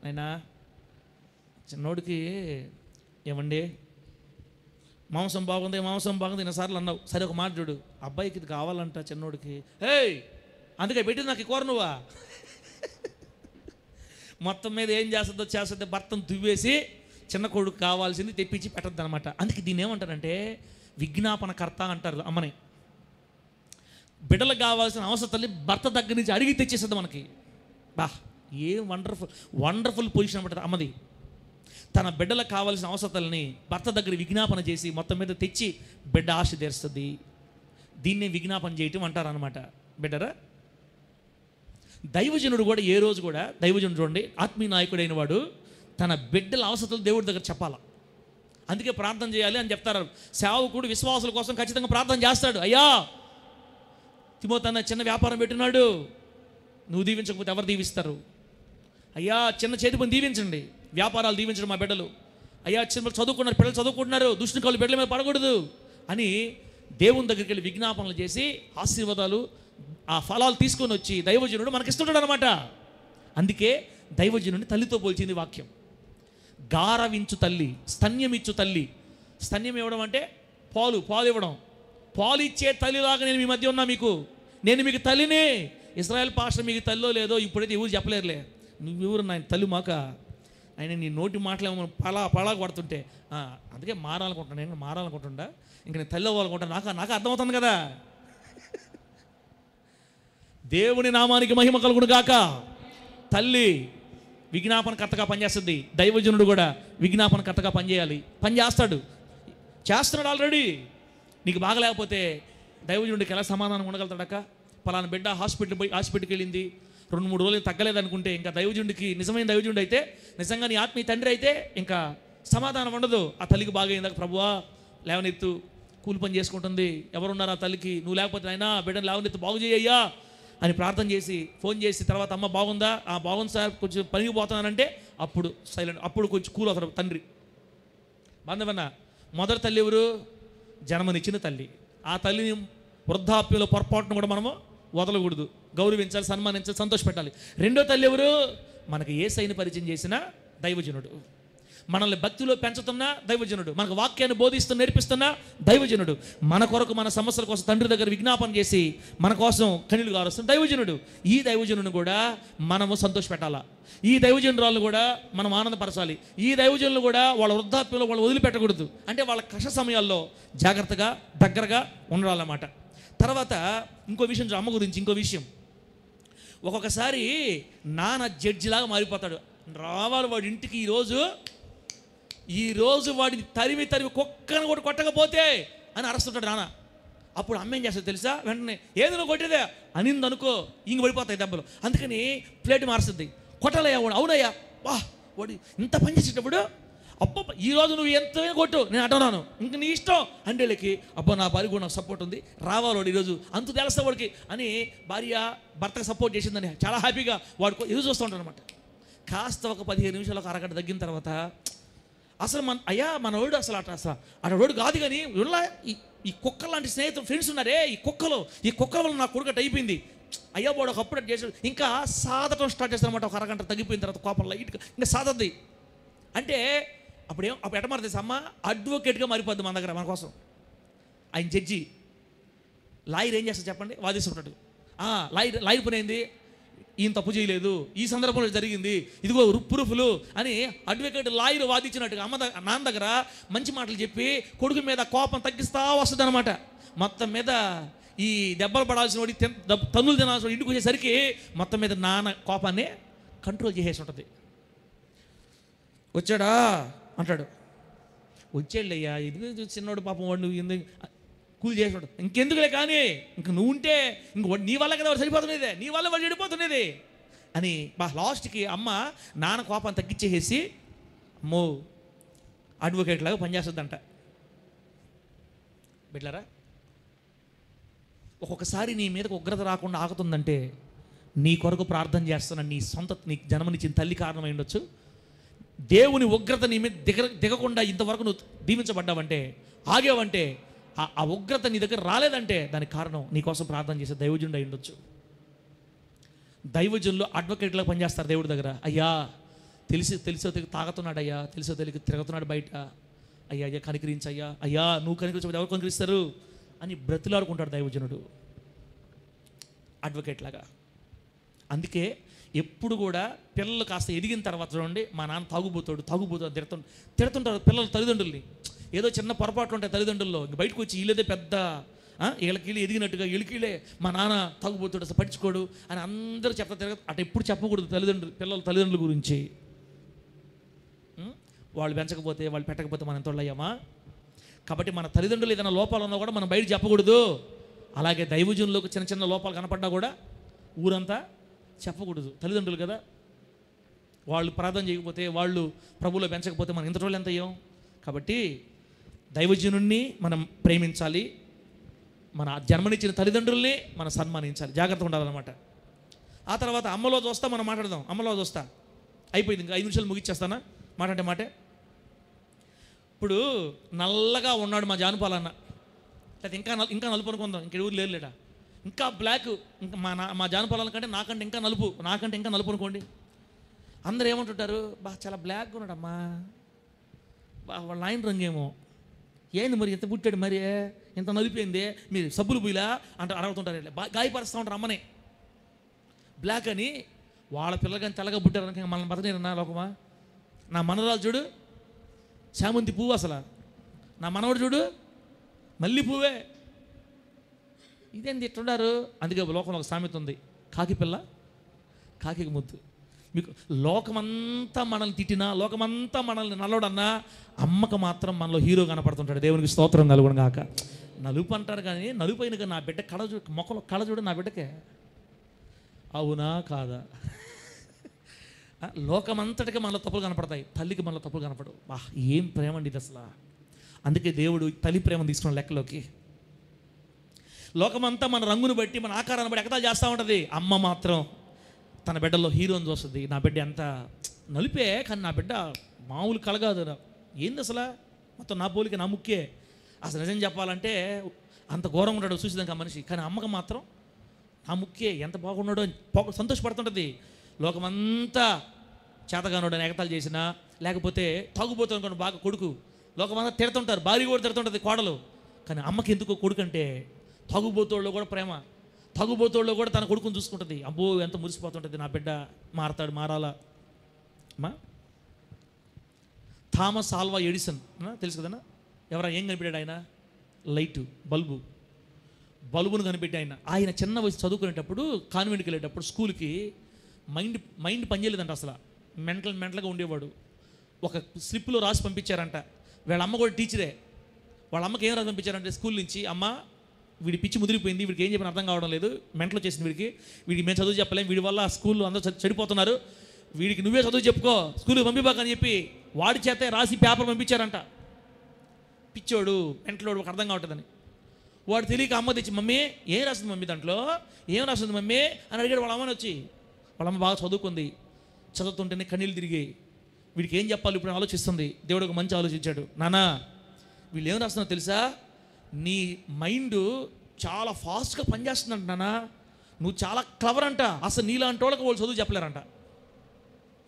A: అయినా చిన్నోడికి ఏమండి మాంసం బాగుంది ఎన్నోసార్లు అన్నావు, సరే ఒక మాట చూడు, అబ్బాయికి ఇది కావాలంట చిన్నోడికి. ఏయ్ అందుకే పెట్టింది నాకు ఈ కూర నువ్వా? మొత్తం మీద ఏం చేస్తుందో భర్తను దువ్వేసి చిన్న కొడుకు కావాల్సింది తెప్పించి పెట్టద్దు అనమాట. అందుకే దీన్ని ఏమంటారంటే విజ్ఞాపనకర్త అంటారు అమ్మని. బిడ్డలకు కావాల్సిన అవసరాన్ని భర్త దగ్గర నుంచి అడిగి తెచ్చేస్తుంది మనకి. ఏం వండర్ఫుల్ పొజిషన్ అనమాట అమ్మది. తన బిడ్డలకు కావాల్సిన అవసరాలని భర్త దగ్గర విజ్ఞాపన చేసి మొత్తం మీద తెచ్చి బిడ్డ ఆశ తీరుస్తుంది. దీన్నే విజ్ఞాపన చేయటం అంటారు అనమాట. బిడ్డరా, దైవజనుడు కూడా ఏ రోజు కూడా, దైవజనుడు చూడండి ఆత్మీయ నాయకుడైన వాడు తన బిడ్డల అవసరాలు దేవుడి దగ్గర చెప్పాలా. అందుకే ప్రార్థన చేయాలి అని చెప్తారు. సేవకుడు విశ్వాసుల కోసం ఖచ్చితంగా ప్రార్థన చేస్తాడు. అయ్యా తిమోతి అన్న చిన్న వ్యాపారం పెట్టినాడు, నువ్వు దీవించకపోతే ఎవరు దీవిస్తారు? అయ్యా చిన్న చేతి పని దీవించండి, వ్యాపారాలు దీవించడం మా బిడ్డలు. అయ్యా చిన్న చదువుకున్నారు, పిల్లలు చదువుకుంటున్నారు, దుష్టుని కాళ్ళు బిడ్డల మీద పడకూడదు అని దేవుని దగ్గరికి వెళ్ళి విజ్ఞాపనలు చేసి ఆశీర్వాదాలు ఆ ఫలాలు తీసుకొని వచ్చి దైవజనుడు మనకిస్తుంటాడు అనమాట. అందుకే దైవజనుడిని తల్లితో పోల్చింది వాక్యం. గారవించు తల్లి, స్తన్యమిచ్చు తల్లి. స్తన్యం ఇవ్వడం అంటే పాలు ఇవ్వడం. పాలు ఇచ్చే తల్లిలాగా నేను మీ మధ్య ఉన్నా, నేను మీకు తల్లిని. ఇశ్రాయేల్ పాష మీకు తల్లిలో లేదో ఇప్పుడైతే ఎవరు చెప్పలేరులే, నువ్వెవరు నాయన తల్లి మాక, ఆయన నీ నోటి మాటలేమో పలా కొడుతుంటే అందుకే మారాలనుకుంటున్నాను, నేను మారాలనుకుంటుంటా, ఇంక నేను తల్లి అవ్వాలనుకుంటా. నాకు అర్థమవుతుంది కదా. దేవుని నామానికి మహిమ కలుగును గాక. తల్లి విజ్ఞాపనకర్తగా పనిచేస్తుంది, దైవజనుడు కూడా విజ్ఞాపనకర్తగా పనిచేయాలి. చేస్తున్నాడు ఆల్రెడీ. నీకు బాగలేకపోతే దైవజనుడికి ఎలా సమాధానం ఉండగలుగుతాడక్క? పలానా బిడ్డ హాస్పిటల్కి వెళ్ళింది, 2-3 రోజులు తగ్గలేదనుకుంటే ఇంకా దైవజనుడికి, నిజమైన దైవజనుడు అయితే, నిజంగా నీ ఆత్మీయ తండ్రి అయితే ఇంకా సమాధానం ఉండదు. ఆ తల్లికి బాగైందాక ప్రభువా లేవనెత్తు, కూలి పని చేసుకుంటుంది, ఎవరున్నారు ఆ తల్లికి, నువ్వు లేకపోతే అయినా బిడ్డను లేవనెత్తు, బాగు చేయయ్యా అని ప్రార్థన చేసి ఫోన్ చేసి తర్వాత అమ్మ బాగుందా? బాగుంది సార్, కొంచెం పనికి పోతున్నానంటే అప్పుడు సైలెంట్, అప్పుడు కొంచెం కూల్ అవుతారు తండ్రి. బంధవన్న మొదటి తల్లి ఎవరు? జన్మనిచ్చిన తల్లి. ఆ తల్లిని వృద్ధాప్యంలో పొరపాటును కూడా మనము వదలకూడదు, గౌరవించాలి, సన్మానించాలి, సంతోషపెట్టాలి. రెండో తల్లి ఎవరు? మనకు యేసయ్యను పరిచయం చేసిన దైవజనుడు. మనల్ని భక్తిలో పెంచుతున్న దైవజనుడు, మనకు వాక్యాన్ని బోధిస్తూ నేర్పిస్తున్న దైవజనుడు, మన కొరకు మన సమస్యల కోసం తండ్రి దగ్గర విజ్ఞాపన చేసి మన కోసం కన్నీళ్లు గారుస్తున్న దైవజనుడు. ఈ దైవజనుని కూడా మనము సంతోషపెట్టాలా, ఈ దైవజనురాలను కూడా మనం ఆనందపరచాలి. ఈ దైవజనులు కూడా వాళ్ళ వృద్ధాప్యంలో వాళ్ళు వదిలిపెట్టకూడదు. అంటే వాళ్ళ కష్ట సమయాల్లో జాగ్రత్తగా దగ్గరగా ఉండాలన్నమాట. తర్వాత ఇంకో విషయం, అమ్మ గురించి ఇంకో విషయం, ఒక్కొక్కసారి నాన్న జడ్జిలాగా మారిపోతాడు. రావాలి వాడి ఇంటికి ఈరోజు వాడిని తరిమి కుక్కను కూడా కొట్టకపోతే అని అరుస్తుంటాడు నాన్న. అప్పుడు అమ్మ ఏం చేస్తుంది తెలుసా? వెంటనే ఏది నువ్వు కొట్టేదే అనింది అనుకో, ఇంక పడిపోతాయి దెబ్బలు. అందుకని ప్లేట్ మారుస్తుంది. కొట్టాలయ్యా వాడు, అవునయ్యా వాడు ఇంత పని చేసేటప్పుడు అబ్బా ఈరోజు నువ్వు ఎంతైనా కొట్టు, నేను అంటున్నాను, ఇంక నీ ఇష్టం అండేళ్ళకి. అబ్బా నా భార్య కూడా నాకు సపోర్ట్ ఉంది, రావాలి వాడు ఈరోజు అంత తెలుస్తా వాడికి అని భార్య భర్తకు సపోర్ట్ చేసిందని చాలా హ్యాపీగా వాడు ఎదురు చూస్తూ ఉంటాడు అనమాట. కాస్త ఒక 15 నిమిషాలకు అరగంట తగ్గిన తర్వాత అసలు మనోడు అసలు అటోడు కాదు కానీ ఈ కుక్క లాంటి స్నేహితులు ఫ్రెండ్స్ ఉన్నారే, ఈ కుక్కల వల్ల నా కొడుకు అయిపోయింది. అయ్యా వాడు ఒకప్పుడు చేసాడు, ఇంకా సాధటం స్టార్ట్ చేస్తారనమాట. ఒక అరగంట తగ్గిపోయిన తర్వాత కోపం లైట్గా ఇంకా సాధద్ది అంటే అప్పుడు ఎట మారుతుంది అమ్మ, అడ్వకేట్గా మారిపోద్ది మన దగ్గర మన కోసం. ఆయన జడ్జి, లాయర్ ఏం చేస్తారు చెప్పండి, వాదిస్తుంటాడు. లాయర్ పని ఏంది, ఈయన తప్పు చేయలేదు, ఈ సందర్భంలో జరిగింది, ఇదిగో ప్రూఫ్లు అని అడ్వకేట్ లాయర్ వాదించినట్టుగా నాన్న దగ్గర మంచి మాటలు చెప్పి కొడుకు మీద కోపం తగ్గిస్తా వస్తుంది అనమాట. మొత్తం మీద ఈ దెబ్బలు పడాల్సిన వాడి తన్నులు తినాల్సిన వాడి ఇంటికి వచ్చేసరికి మొత్తం మీద నాన్న కోపాన్ని కంట్రోల్ చేసేసి ఉంటుంది. వచ్చాడా అంటాడు, వచ్చేళ్ళయ్యా, ఇది చిన్నోడు పాపం వాడు నువ్వు కూల్ చేసి ఉంటాడు. ఇంకెందుకులే కానీ, ఇంక నువ్వు ఉంటే ఇంక నీ వల్ల కదా వాడు సరిపోతున్నదే, నీ వల్ల వాడు చెడిపోతున్నది అని లాస్ట్కి అమ్మ నాన్న కోపాన్ని తగ్గించేసి అమ్మో అడ్వకేట్ లాగా పనిచేస్తుందంట. బిడ్డలారా, ఒక్కొక్కసారి నీ మీదకు ఉగ్రత రాకుండా ఆగుతుందంటే నీ కొరకు ప్రార్థన చేస్తున్న నీ జన్మనిచ్చిన తల్లి కారణమై ఉండొచ్చు. దేవుని ఉగ్రత నీ మీద దిగకుండా ఇంతవరకు నువ్వు దీవించబడ్డావంటే, ఆగేవంటే, ఆ ఉగ్రత నీ దగ్గర రాలేదంటే దానికి కారణం నీ కోసం ప్రార్థన చేసే దైవజనుడు అయి ఉండొచ్చు. దైవజనులు అడ్వకేట్లా పనిచేస్తారు దేవుడి దగ్గర. అయ్యా తెలిసో తాగుతున్నాడు, అయ్యా తెలిసో తిరుగుతున్నాడు బయట, అయ్యా కనికరించయ్యా, అయ్యా నువ్వు కనికరించబోతే ఎవరు కనికరిస్తారు అని బ్రతులాడుకుంటాడు దైవజనుడు అడ్వకేట్ లాగా. అందుకే ఎప్పుడు కూడా పిల్లలు కాస్త ఎదిగిన తర్వాత చూడండి, మా నాన్న తాగుబోతాడు తిడుతుంటారు పిల్లలు తల్లిదండ్రుల్ని. ఏదో చిన్న పొరపాట్లు ఉంటాయి తల్లిదండ్రుల్లో, బయటకు వచ్చి వీళ్ళదే పెద్ద వీళ్ళకి ఎదిగినట్టుగా వీళ్ళకిలే మా నాన్న తాగుబోతాడు అసలు పట్టించుకోడు అని అందరూ చెప్తారు. అటు ఎప్పుడు చెప్పకూడదు తల్లిదండ్రుల గురించి. వాళ్ళు పెంచకపోతే వాళ్ళు పెట్టకపోతే మనం ఎంత అయ్యామా. కాబట్టి మన తల్లిదండ్రులు ఏదైనా లోపాలు ఉన్నా కూడా మనం బయట చెప్పకూడదు. అలాగే దైవజనులకు చిన్న చిన్న లోపాలు కనపడ్డా కూడా ఊరంతా చెప్పకూడదు. తల్లిదండ్రులు కదా, వాళ్ళు ప్రార్థన చేయకపోతే, వాళ్ళు ప్రభువులో పెంచకపోతే మనం ఇంత రోజులు ఎంత అయ్యాం. కాబట్టి దైవజనుణ్ణి మనం ప్రేమించాలి, మన జన్మనిచ్చిన తల్లిదండ్రుల్ని మనం సన్మానించాలి, జాగ్రత్తగా ఉండాలన్నమాట. ఆ తర్వాత అమ్మలో చూస్తా మనం మాట్లాడదాం. అమ్మలో చూస్తా అయిపోయింది, ఇంకా 5 నిమిషాలు ముగిచ్చేస్తానా మాట్లాడే మాటే. ఇప్పుడు నల్లగా ఉన్నాడు మా జానుపాలన్న, లేదా ఇంకా నలుపు అనుకుందాం, ఇంక ఊరు లేడా, ఇంకా బ్లాక్, ఇంకా మా జానపాలన కంటే నాకంటే ఇంకా నలుపు అనుకోండి. అందరూ ఏమంటుంటారు, చాలా బ్లాక్గా ఉన్నాడమ్మా, వాళ్ళ నాయన రంగేమో, ఏంది మరి ఎంత పుట్టాడు, మరి ఎంత నలిపోయింది, మీరు సబ్బులు బుయిలా అంటే అడుగుతుంటారు, గాయపరుస్తూ ఉంటారు అమ్మని. బ్లాక్ అని వాళ్ళ పిల్లలు కానీ తెల్లగా పుట్టారు మనల్ని బతకనేరన్నా లోకమా. నా మనవరాలు చూడు చామంతి పువ్వు, అసలు నా మనవడు చూడు మల్లి పువ్వే, ఇదేంటి ఇట్టున్నారు. అందుకే లోకంలో ఒక సామెత ఉంది, కాకి పిల్ల కాకి ముద్దు. మీకు లోకమంతా మనల్ని తిట్టినా, లోకమంతా మనల్ని నల్లడన్నా, అమ్మకు మాత్రం మనలో హీరో కనపడుతుంటాడు. దేవునికి స్తోత్రం కలుగును గాక. నలుపు అంటారు కానీ నలుపు అయిన నా బిడ్డ కళ చూడు, మొక్కలో కళ చూడు నా బిడ్డకే, అవునా కాదా. లోకమంతటికి మనలో తప్పులు కనపడతాయి, తల్లికి మనలో తప్పులు కనపడవు. ఏం ప్రేమ అండి ఇది అసలు. అందుకే దేవుడు తల్లి ప్రేమను తీసుకున్న లెక్కలోకి. లోకమంతా మన రంగును బట్టి, మన ఆకారాన్ని బట్టి ఎగతాళి చేస్తూ ఉంటుంది, అమ్మ మాత్రం తన బిడ్డలో హీరోని చూస్తుంది. నా బిడ్డ ఎంత నలిపే, కానీ నా బిడ్డ మామూలు కలగాదు, ఏంది అసలు మొత్తం నా పోలిక నా ముక్కే. అసలు నిజం చెప్పాలంటే అంత ఘోరంగా ఉంటాడు చూసేదానికి ఆ మనిషి, కానీ అమ్మకు మాత్రం నా ముక్కే, ఎంత బాగున్నాడో సంతోషపడుతుంటుంది. లోకమంతా చేతగానోడు అని ఎగతాళి చేసినా, లేకపోతే తాగుబోతు అనుకోండి బాగా కొడుకు, లోకమంతా తిడుతుంటారు, భార్య కూడా తిడుతుంటుంది కోడలు, కానీ అమ్మకి ఎందుకో కొడుకు అంటే తాగుబోతోళ్ళు కూడా ప్రేమ, తాగుబోతోళ్ళు కూడా తన కొడుకుని చూసుకుంటుంది. అబ్బో ఎంత మురిసిపోతుంటుంది, నా బిడ్డ మారాలా. థామస్ ఆల్వా ఎడిసన్ తెలుసు కదన్నా, ఏం కనిపెట్టాడు ఆయన, లైటు బల్బును కనిపెట్టి ఆయన చిన్న వయసు చదువుకునేటప్పుడు, కాన్వెంట్కి వెళ్ళేటప్పుడు స్కూల్కి మైండ్ పనిచేయలేదంట, అసలు మెంటల్గా ఉండేవాడు. ఒక స్లిప్లో రాసి పంపించారంట, వీళ్ళ అమ్మ కూడా టీచరే. వాళ్ళ అమ్మకి ఏం రాసి పంపించారంటే స్కూల్ నుంచి, అమ్మ వీడి పిచ్చి ముదిరిపోయింది, వీడికి ఏం చెప్పిన అర్థం కావడం లేదు, మెంటలో చేసింది వీడికి మేము చదువు చెప్పలేం, వీడి వల్ల స్కూల్లో అందరూ చెడిపోతున్నారు, వీడికి నువ్వే చదువు చెప్పుకో, స్కూల్కి పంపిబాకని చెప్పి వాడి చేతే రాసి పేపర్ పంపించారంట. పిచ్చోడు మెంటలోడు ఒక అర్థం కావట్లేదని. వాడు తెలియక అమ్మ తెచ్చి, మమ్మీ ఏం రాస్తుంది మమ్మీ, దాంట్లో ఏం రాస్తుంది మమ్మీ అని అడిగాడు వాళ్ళ అమ్మని వచ్చి. వాళ్ళ అమ్మ బాగా చదువుకుంది, చదువుతుంటేనే కన్నీళ్ళు తిరిగాయి. వీడికి ఏం చెప్పాలి ఇప్పుడు ఆలోచిస్తుంది. దేవుడు ఒక మంచి ఆలోచించాడు, నానా వీళ్ళు ఏం రాస్తున్నారు తెలుసా, నీ మైండ్ చాలా ఫాస్ట్గా పనిచేస్తుందంట నాన్న, నువ్వు చాలా క్లవర్ అంట, అసలు నీలాంటి వాళ్ళకి వాళ్ళు చదువు చెప్పలేరంట.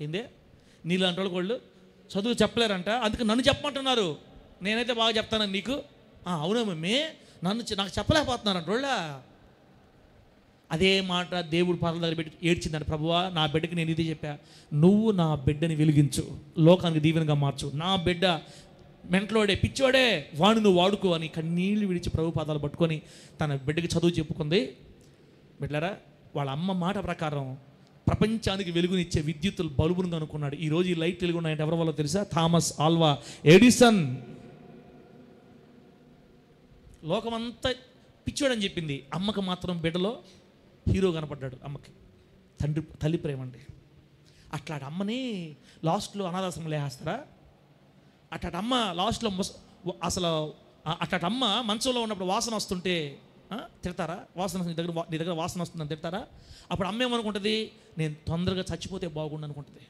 A: ఏందే నీలాంటి వాళ్ళకి వాళ్ళు చదువు చెప్పలేరంట, అందుకే నన్ను చెప్పమంటున్నారు, నేనైతే బాగా చెప్తానని నీకు. అవునా మమ్మీ, నాకు చెప్పలేకపోతున్నారంట వాళ్ళ. అదే మాట దేవుడు పాదాల దగ్గర పెట్టి ఏడ్చిందంట, ప్రభువా నా బిడ్డకి నేను ఇదే చెప్పా, నువ్వు నా బిడ్డని వెలిగించు, లోకానికి దీవెనగా మార్చు, నా బిడ్డ మెంటలోడే పిచ్చోడే వాడు నువ్వు వాడుకో అని కన్నీళ్ళు విడిచి ప్రభు పాదాలు పట్టుకొని తన బిడ్డకి చదువు చెప్పుకుంది. బిడ్డలారా, వాళ్ళ అమ్మ మాట ప్రకారం ప్రపంచానికి వెలుగునిచ్చే విద్యుత్తులు బల్బును కనుక్కున్నాడు. ఈరోజు ఈ లైట్ వెలుగు ఉన్నాయంటే ఎవరి వల్ల తెలుసా? Thomas Alva Edison. లోకమంతా పిచ్చోడని చెప్పింది, అమ్మకు మాత్రం బిడ్డలో హీరో కనపడ్డాడు. అమ్మకి తల్లి ప్రేమ అండి. అట్లాంటి అమ్మని లాస్ట్లో అనాథాశ్రమంలో వేస్తారా? అట్లాంటి అమ్మ లాస్ట్లో అసలు అట్లాంటి అమ్మ మంచంలో ఉన్నప్పుడు వాసన వస్తుంటే తిడతారా? వాసన నీ దగ్గర వాసన వస్తుందని తిడతారా? అప్పుడు అమ్మ ఏమనుకుంటుంది? నేను తొందరగా చచ్చిపోతే బాగుండు అనుకుంటుంది.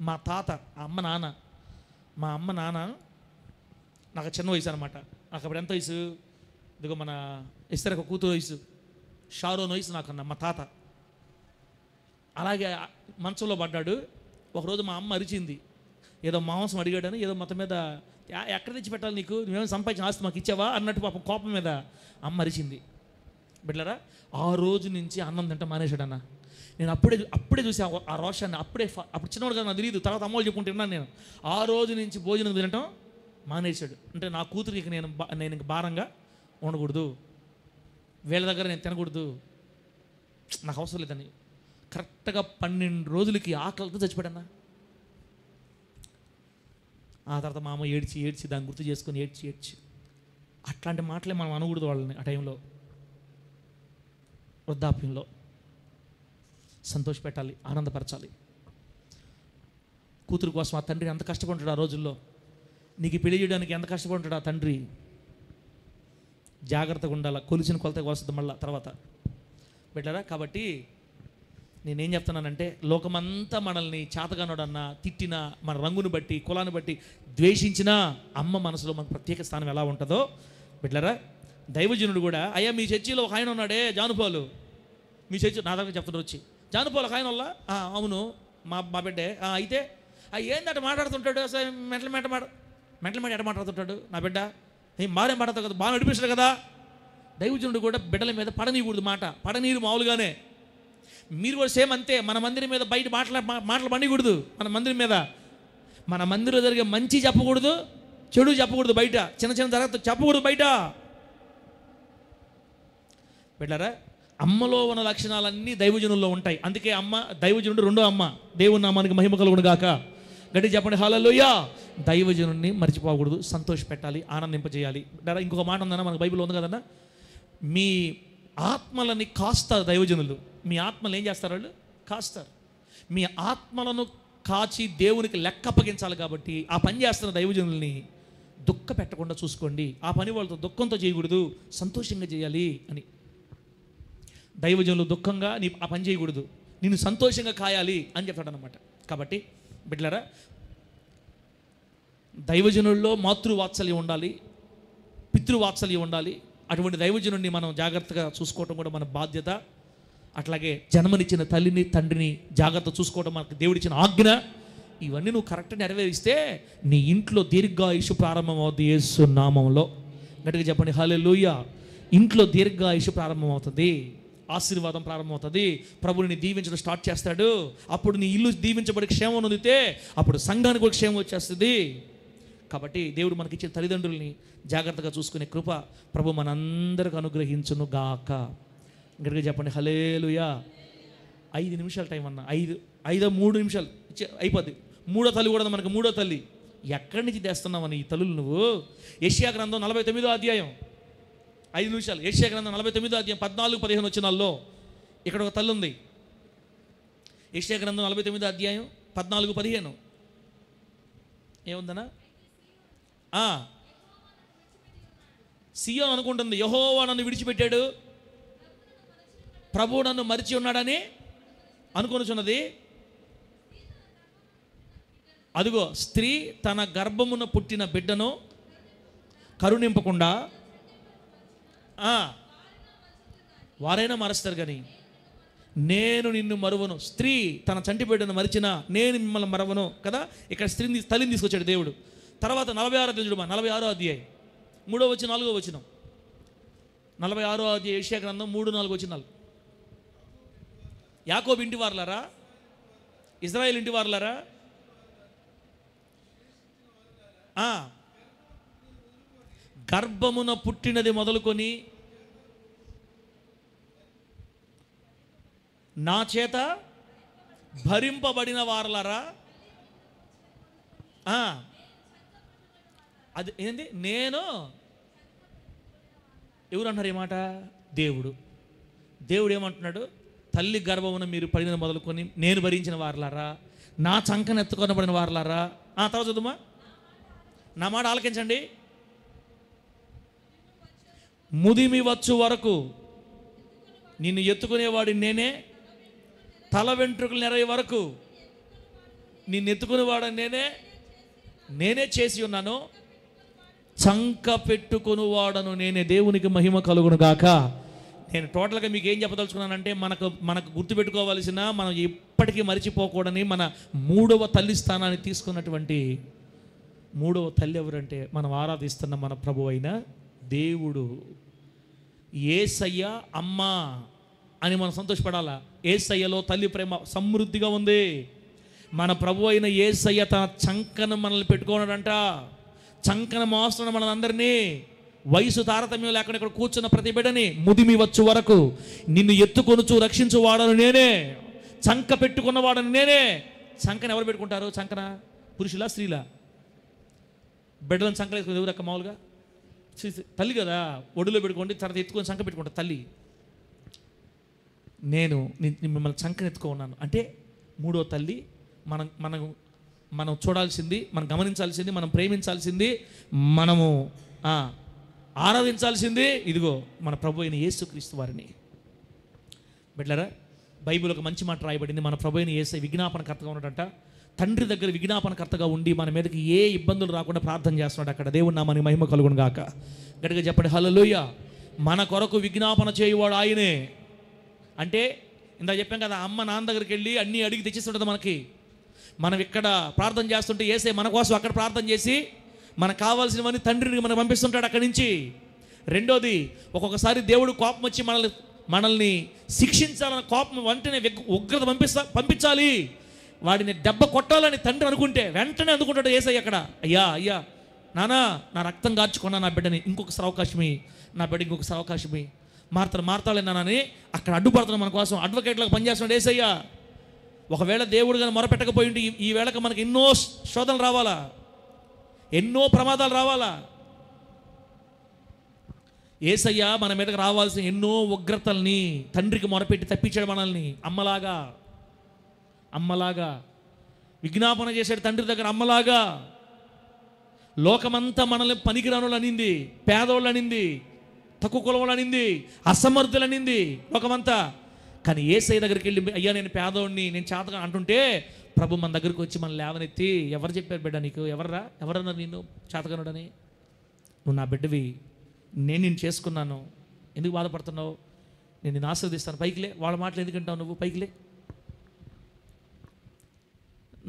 A: మా తాత మా అమ్మ నాన్న నాకు చిన్న వయసు అనమాట. నాకు అప్పుడు ఎంత వయసు? ఇదిగో మన ఇస్తర కూతురు వయసు, షారోన్ వయసు నాకన్నా మా తాత. అలాగే మంచంలో పడ్డాడు. ఒకరోజు మా అమ్మ అరిచింది, ఏదో మాంసం అడిగాడని, ఏదో మొత్తం మీద ఎక్కడ తెచ్చి పెట్టాలి నీకు, నువ్వేమో సంపాదించిన ఆస్తి మాకు ఇచ్చావా అన్నట్టు పాపం కోపం మీద అమ్మ అరిచింది. బిడ్డలారా, ఆ రోజు నుంచి అన్నం తింట మానేశాడు అన్న. నేను అప్పుడే చూసి ఆ రోషాన్ని అప్పుడు చిన్నవాడు కదా నాకు తెలియదు, తర్వాత అమ్మలు చెప్పుకుంటున్నాను నేను. ఆ రోజు నుంచి భోజనం తినటం మానేశాడు. అంటే నా కూతురికి నేను ఇంక భారంగా ఉండకూడదు, వీళ్ళ దగ్గర నేను తినకూడదు, నాకు అవసరం లేదని కరెక్ట్గా 12 రోజులకి ఆకలితో చచ్చిపోయాడన్నా. ఆ తర్వాత మా అమ్మ ఏడ్చి దాన్ని గుర్తు చేసుకొని ఏడ్చి అట్లాంటి మాటలే మనం అనకూడదు వాళ్ళని. ఆ టైంలో వృద్ధాప్యంలో సంతోషపెట్టాలి, ఆనందపరచాలి. కూతురు కోసం ఆ తండ్రి ఎంత కష్టపడ్డాడు ఆ రోజుల్లో. నీకు పెళ్లి చేయడానికి ఎంత కష్టపడ్డాడు ఆ తండ్రి. జాగ్రత్తగా ఉండాలి, కొలిచిన కొలతగా వస్తుంది మళ్ళీ తర్వాత. బిడ్డరా, కాబట్టి నేనేం చెప్తున్నానంటే, లోకమంతా మనల్ని చేతగానోడన్నా తిట్టినా, మన రంగుని బట్టి కులాన్ని బట్టి ద్వేషించినా, అమ్మ మనసులో మనకు ప్రత్యేక స్థానం ఎలా ఉంటుందో బిడ్డరా. దైవజనుడు కూడా, అయ్యా మీ చర్చిలో ఒక ఆయన ఉన్నాడే జానుపాలు, మీ చర్చి నా దగ్గర చెప్తున్నారు వచ్చి, జానుపాలు ఒక ఆయన వల్ల. అవును మా బిడ్డే. అయితే ఏందట మాట్లాడుతుంటాడు, అసలు మెంటల్ ఎట మాట్లాడుతుంటాడు నా బిడ్డ, ఏం బాగా మాట్లాడతావు కదా, బాగా నడిపిస్తాడు కదా. దైవజనుడు కూడా బిడ్డల మీద పడనీయకూడదు మాట, పడనీరు మామూలుగానే. మీరు కూడా సేమ్ అంతే. మన మందిరం మీద బయట మాటలు పండకూడదు. మన మందిరంలో జరిగే మంచి చెప్పకూడదు, చెడు చెప్పకూడదు, బయట చిన్న జరగదు చెప్పకూడదు బయట. బిడ్డలారా, అమ్మలో ఉన్న లక్షణాలన్నీ దైవజనుల్లో ఉంటాయి. అందుకే దైవజనుడు రెండో అమ్మ. దేవుని నామానికి మహిమ కలుగును గాక. గట్టి చెప్పండి హల్లెలూయా. దైవజనుడిని మర్చిపోకూడదు, సంతోషపెట్టాలి, ఆనందింపజేయాలి. ఇంకొక మాట ఉందన్న, మనకు బైబిల్ ఉంది కదన్నా, మీ ఆత్మలని కాస్తారు దైవజనులు. మీ ఆత్మలు ఏం చేస్తారు? వాళ్ళు కాస్తారు. మీ ఆత్మలను కాచి దేవునికి లెక్క అప్పగించాలి. కాబట్టి ఆ పని చేస్తున్న దైవజనుల్ని దుఃఖ పెట్టకుండా చూసుకోండి. ఆ పని వాళ్ళతో దుఃఖంతో చేయకూడదు, సంతోషంగా చేయాలి అని. దైవజనులు దుఃఖంగా ఆ పని చేయకూడదు, నేను సంతోషంగా కాయాలి అని చెప్తాడనమాట. కాబట్టి బిడ్డలారా, దైవజనుల్లో మాతృవాత్సల్యం ఉండాలి, పితృవాత్సల్యం ఉండాలి. అటువంటి దైవజనుడిని మనం జాగ్రత్తగా చూసుకోవటం కూడా మన బాధ్యత. అట్లాగే జన్మనిచ్చిన తల్లిని తండ్రిని జాగ్రత్త చూసుకోవడం మనకు దేవుడిచ్చిన ఆజ్ఞ. ఇవన్నీ నువ్వు కరెక్ట్గా నెరవేరిస్తే నీ ఇంట్లో దీర్ఘాయుషు ప్రారంభమవుతుంది యేసు నామంలో. గట్టిగా చెప్పండి హల్లెలూయా. ఇంట్లో దీర్ఘాయుషు ప్రారంభమవుతుంది, ఆశీర్వాదం ప్రారంభమవుతుంది. ప్రభుని దీవించడం స్టార్ట్ చేస్తాడు. అప్పుడు నీ ఇల్లు దీవించబడి క్షేమం నొందితే అప్పుడు సంఘానికి కూడా క్షేమం వచ్చేస్తుంది. కాబట్టి దేవుడు మనకి ఇచ్చిన తల్లిదండ్రుల్ని జాగ్రత్తగా చూసుకునే కృప ప్రభు మనందరికి అనుగ్రహించును గాక. గట్టిగా చెప్పండి హల్లెలూయా. 5 నిమిషాలు టైం అన్న, 3 నిమిషాలు అయిపోద్ది. మూడో తల్లి కూడా మనకు. మూడో తల్లి ఎక్కడి నుంచి తెస్తున్నామని ఈ తల్లులు నువ్వు? యెషయా గ్రంథం 49వ అధ్యాయం 5 నిమిషాలు. యెషయా గ్రంథం 49వ అధ్యాయం 14-15 వచనాల్లో ఇక్కడ ఒక తల్లి ఉంది. యెషయా గ్రంథం 49వ అధ్యాయం 14-15 ఏముందనా? సియోను అనుకుంటుంది, యెహోవా నన్ను విడిచిపెట్టాడు, ప్రభువు నన్ను మరిచి ఉన్నాడని అనుకొనుచున్నది. అదిగో స్త్రీ తన గర్భమున పుట్టిన బిడ్డను కరుణింపకుండా వారైనా మరుస్తారు కానీ నేను నిన్ను మరువను. స్త్రీ తన చంటి బిడ్డను మరిచినా నేను మిమ్మల్ని మరవను కదా. ఇక్కడ స్త్రీని తల్లిని తీసుకొచ్చాడు దేవుడు. తర్వాత 46 చూడమా, 46 అధ్యాయం 3వ వచనం 4వ వచనం. 46 అధ్యాయం యెషయా గ్రంథం 3-4 వచనాలు. యాకోబు ఇంటి వారలారా, ఇజ్రాయేల్ ఇంటి వారలారా, గర్భమున పుట్టినది మొదలుకొని నా చేత భరింపబడిన వారలారా. అది ఏంటి? నేను ఎవరు అంటారు ఈ మాట? దేవుడు. దేవుడు ఏమంటున్నాడు? తల్లి గర్భమున మీరు పడిన మొదలుకొని నేను భరించిన వారలారా, నా చంకను ఎత్తుకొనబడిన వారలారా. తర్వాత చదువుమా, నా మాట ఆలకించండి. ముదిమి వచ్చు వరకు నిన్ను ఎత్తుకునేవాడిని నేనే, తల వెంట్రుకలు నెరవే వరకు నిన్ను ఎత్తుకునేవాడని నేనే చేసి ఉన్నాను, చంక పెట్టుకునివాడను నేనే. దేవునికి మహిమ కలుగును గాక. నేను టోటల్గా మీకు ఏం చెప్పదలుచుకున్నానంటే, మనకు గుర్తుపెట్టుకోవాల్సిన, మనం ఎప్పటికీ మరిచిపోకూడని మన 3వ తల్లి స్థానాన్ని తీసుకున్నటువంటి 3వ తల్లి ఎవరంటే మనం ఆరాధిస్తున్న మన ప్రభు అయిన దేవుడు. యేసయ్య అమ్మ అని మనం సంతోషపడాలా. యేసయ్యలో తల్లి ప్రేమ సమృద్ధిగా ఉంది. మన ప్రభు అయిన యేసయ్య తన చంకను మనల్ని పెట్టుకోవడంట. చంకన మోస్తున్న మనందరినీ, వయసు తారతమ్యం లేకుండా ఇక్కడ కూర్చున్న ప్రతి బిడ్డని, ముదిమి వచ్చు వరకు నిన్ను ఎత్తుకొనుచు రక్షించువాడను నేనే, చంక పెట్టుకున్నవాడను నేనే. చంకన ఎవరు పెట్టుకుంటారు? చంకన పురుషులా స్త్రీలా? బిడ్డలను చంకలు వేసుకుని ఎవరు అక్క? మామూలుగా తల్లి కదా, ఒడిలో పెట్టుకోండి, తర్వాత ఎత్తుకొని చంక పెట్టుకుంటా తల్లి. నేను మిమ్మల్ని చంకను ఎత్తుకున్నాను అంటే 3వ తల్లి. మనం చూడాల్సింది, మనం గమనించాల్సింది, మనం ప్రేమించాల్సింది, మనము ఆరాధించాల్సింది ఇదిగో మన ప్రభు అయిన యేసుక్రీస్తు వారిని. బిడ్డలారా, బైబిల్ ఒక మంచి మాట రాయబడింది. మన ప్రభు అయిన యేసయ్య విజ్ఞాపనకర్తగా ఉన్నాడంట. తండ్రి దగ్గర విజ్ఞాపనకర్తగా ఉండి మన మీదకి ఏ ఇబ్బందులు రాకుండా ప్రార్థన చేస్తున్నాడు. అక్కడ దేవుని నామానికి మహిమ కలుగును గాక. గట్టిగా చెప్పండి హల్లెలూయా. మన కొరకు విజ్ఞాపన చేయువాడు ఆయనే. అంటే ఇందా చెప్పాం కదా, అమ్మ నాన్న దగ్గరికి వెళ్ళి అన్నీ అడిగి తెచ్చిస్తుంటుంది మనకి. మనం ఇక్కడ ప్రార్థన చేస్తుంటే యేసయ్య మన కోసం అక్కడ ప్రార్థన చేసి మనకు కావాల్సినవన్నీ తండ్రిని మనకు పంపిస్తుంటాడు అక్కడి నుంచి. రెండోది, ఒక్కొక్కసారి దేవుడు కోపం వచ్చి మనల్ని శిక్షించాలని కోపం వెంటనే ఉగ్రత పంపించాలి, వాడిని దెబ్బ కొట్టాలని తండ్రి అనుకుంటే వెంటనే అందుకుంటాడు యేసయ్య అక్కడ. అయ్యా నానా, నా రక్తం కార్చుకున్నా నా బిడ్డని, ఇంకొకసారి అవకాశమి, నా బిడ్డ ఇంకొకసారి అవకాశమి, మారతాలే నానని అక్కడ అడ్డుపడుతున్నాం మన కోసం. అడ్వకేట్లకు పనిచేస్తున్నాడు యేసయ్య. ఒకవేళ దేవుడు కానీ మొరపెట్టకపోయి ఉంటే ఈ వేళకు మనకి ఎన్నో శోధనలు రావాలా, ఎన్నో ప్రమాదాలు రావాలా. యేసయ్య మన మీదకి రావాల్సిన ఎన్నో ఉగ్రతల్ని తండ్రికి మొరపెట్టి తప్పించాడు మనల్ని. అమ్మలాగా విజ్ఞాపన చేశాడు తండ్రి దగ్గర. అమ్మలాగా లోకమంతా మనల్ని పనికిరానోళ్ళు అనింది, పేదోళ్ళు అనింది, తక్కువ కులవాళ్ళు అనింది, అసమర్థులు అనింది లోకమంతా. కానీ యేసయ్య దగ్గరికి వెళ్ళి, అయ్యా నేను పేదోడిని, నేను చేతగా అంటుంటే ప్రభు మన దగ్గరికి వచ్చి మనం లేవనెత్తి, ఎవరు చెప్పారు బిడ్డ నీకు? ఎవరన్నారు నిన్ను చేతగనుడని? నువ్వు నా బిడ్డవి, నేను నిన్ను చేసుకున్నాను, ఎందుకు బాధపడుతున్నావు? నేను నిన్ను ఆశీర్వదిస్తాను, పైకిలే. వాళ్ళ మాటలు ఎందుకు అంటావు నువ్వు? పైకిలే.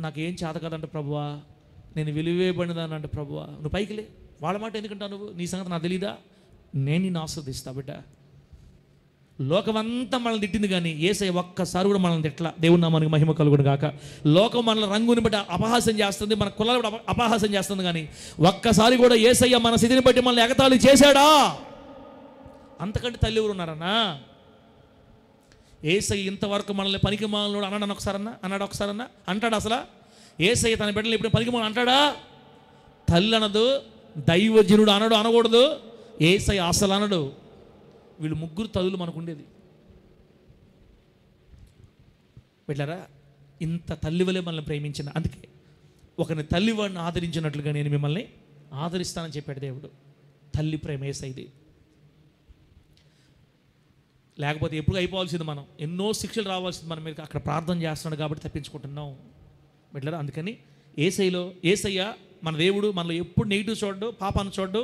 A: నాకేం చేత కదంట ప్రభువా, నేను విలువేయబడినదాన్ని అంటే ప్రభువా, నువ్వు పైకిలే. వాళ్ళ మాట ఎందుకంటావు నువ్వు? నీ సంగతి నాకు తెలీదా? నేను నిన్ను ఆస్వాదిస్తా బిడ్డ. లోకమంతా మనల్ని తిట్టింది కానీ యేసయ్య ఒక్కసారి కూడా మనల్ని తిట్ల. దేవుని నామానికి మహిమ కలుగును గాక. లోకం మనల్ని రంగుని బట్టి అపహాస్యం చేస్తుంది, మన కులాలు బట్టి అపహాస్యం చేస్తుంది, కానీ ఒక్కసారి కూడా యేసయ్య మన స్థితిని బట్టి మనల్ని ఎగతాళి చేశాడా? అంతకంటే తల్లి ఎవరు ఉన్నారన్నా? యేసయ్య ఇంతవరకు మనల్ని పనికి మాలను అన్నాడు ఒకసారన్నా అంటాడు అసలు? యేసయ్య తన బిడ్డలు ఇప్పుడు పనికి మాలను అంటాడా? తల్లి అనదు, దైవజనుడు అనకూడదు, యేసయ్య అసలు అనడు. వీళ్ళు ముగ్గురు తల్లులు మనకు ఉండేది. బిడ్డలారా, ఇంత తల్లి వలె మనల్ని ప్రేమించిన, అందుకే ఒకరిని తల్లివాడిని ఆదరించినట్లుగా నేను మిమ్మల్ని ఆదరిస్తానని చెప్పాడు దేవుడు. తల్లి ప్రేమ యేసయ్యది. లేకపోతే ఎప్పుడు అయిపోవాల్సింది మనం, ఎన్నో శిక్షలు రావాల్సింది మన మీద. అక్కడ ప్రార్థన చేస్తున్నాడు కాబట్టి తప్పించుకుంటున్నాం బిడ్డలారా. అందుకని యేసయ్య మన దేవుడు మనలో ఎప్పుడు నెగిటివ్ చూడడు, పాపాన్ని చూడడు.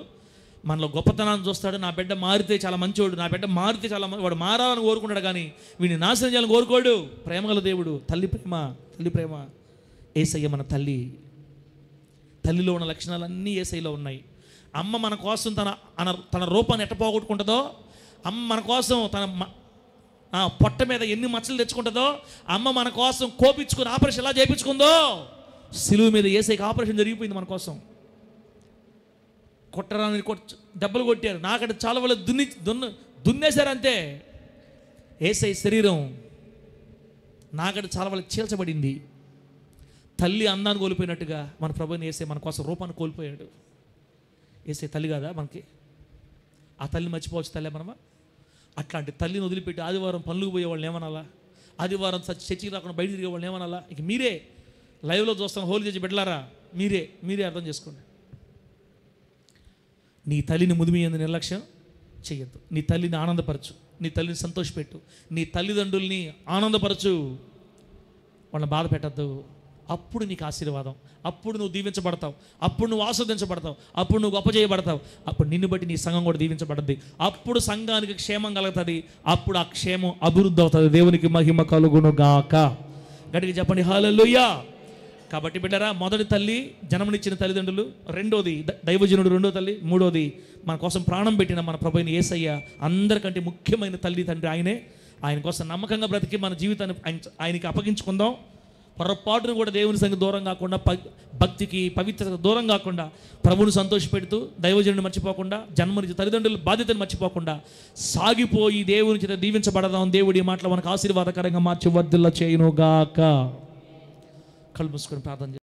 A: మనలో గొప్పతనాన్ని చూస్తాడు. నా బిడ్డ మారితే చాలా మంచివాడు, నా బిడ్డ మారితే చాలా వాడు మారాలని కోరుకుంటాడు, కానీ వీడిని నాశనం చేయాలని కోరుకోడు. ప్రేమగల దేవుడు, తల్లి ప్రేమ. యేసయ్య మన తల్లి. తల్లిలో ఉన్న లక్షణాలన్నీ యేసయ్యలో ఉన్నాయి. అమ్మ మన కోసం తన రూపాన్ని ఎట్ట పోగొట్టుకుంటుందో, అమ్మ మన కోసం తన పొట్ట మీద ఎన్ని మచ్చలు తెచ్చుకుంటుందో, అమ్మ మన కోసం కోపించుకుని ఆపరేషన్ ఎలా చేయించుకుందో, సిలువ మీద యేసయ్యకి ఆపరేషన్ జరిగిపోయింది మన కోసం. కొట్టరాని దెబ్బలు కొట్టారు, నాకంటే చాలా వాళ్ళు దున్నేశారు అంతే. యేసయ్య శరీరం నాకంటే చాలా వాళ్ళకి చీల్చబడింది. తల్లి అందాన్ని కోల్పోయినట్టుగా మన ప్రభువుని యేసయ్య మన కోసం రూపాన్ని కోల్పోయాడు. యేసయ్య తల్లి కాదా మనకి? ఆ తల్లిని మర్చిపోవచ్చు తల్లి మనమా? అట్లాంటి తల్లిని వదిలిపెట్టి ఆదివారం పనులకు పోయే వాళ్ళని ఏమనాలా? ఆదివారం చర్చికి రాకుండా బయట తిరిగే వాళ్ళని ఏమనాలా? ఇక మీరే లైవ్లో చూస్తాను, హోలీ చేసి బిడ్డలారా, మీరే అర్థం చేసుకోండి. నీ తల్లిని ముదిమియందు నిర్లక్ష్యం చెయ్యొద్దు. నీ తల్లిని ఆనందపరచు, నీ తల్లిని సంతోషపెట్టు, నీ తల్లిదండ్రుల్ని ఆనందపరచు, వాళ్ళని బాధ పెట్టద్దు. అప్పుడు నీకు ఆశీర్వాదం, అప్పుడు నువ్వు దీవించబడతావు, అప్పుడు నువ్వు ఆస్వాదించబడతావు, అప్పుడు నువ్వు గొప్ప చేయబడతావు. అప్పుడు నిన్ను బట్టి నీ సంఘం కూడా దీవించబడుతుంది. అప్పుడు సంఘానికి క్షేమం కలుగుతుంది, అప్పుడు ఆ క్షేమం అభివృద్ధి అవుతుంది. దేవునికి మహిమ కలుగును గాక. గట్టిగా చెప్పండి హల్లెలూయా. కాబట్టి బిడ్డరా, మొదటి తల్లి జన్మనిచ్చిన తల్లిదండ్రులు, రెండోది దైవజనుడు, రెండో తల్లి, మూడోది మన కోసం ప్రాణం పెట్టిన మన ప్రభువైన యేసయ్య. అందరికంటే ముఖ్యమైన తల్లి తండ్రి ఆయనే. ఆయన కోసం నమ్మకంగా బ్రతికి మన జీవితాన్ని ఆయనకి అప్పగించుకుందాం. పొరపాటును కూడా దేవుని సంగతి దూరం కాకుండా, భక్తికి పవిత్రత దూరం కాకుండా, ప్రభువును సంతోషపెడుతూ, దైవజనుడిని మర్చిపోకుండా, జన్మనిచ్చిన తల్లిదండ్రుల బాధ్యతను మర్చిపోకుండా సాగిపోయి దేవుని చేత దీవించబడదాం. దేవుడి మాటలు మనకు ఆశీర్వాదకరంగా మార్చి వర్ధిల్ల చేయునుగాక. కళ్ళు మూసుకొని ప్రార్థన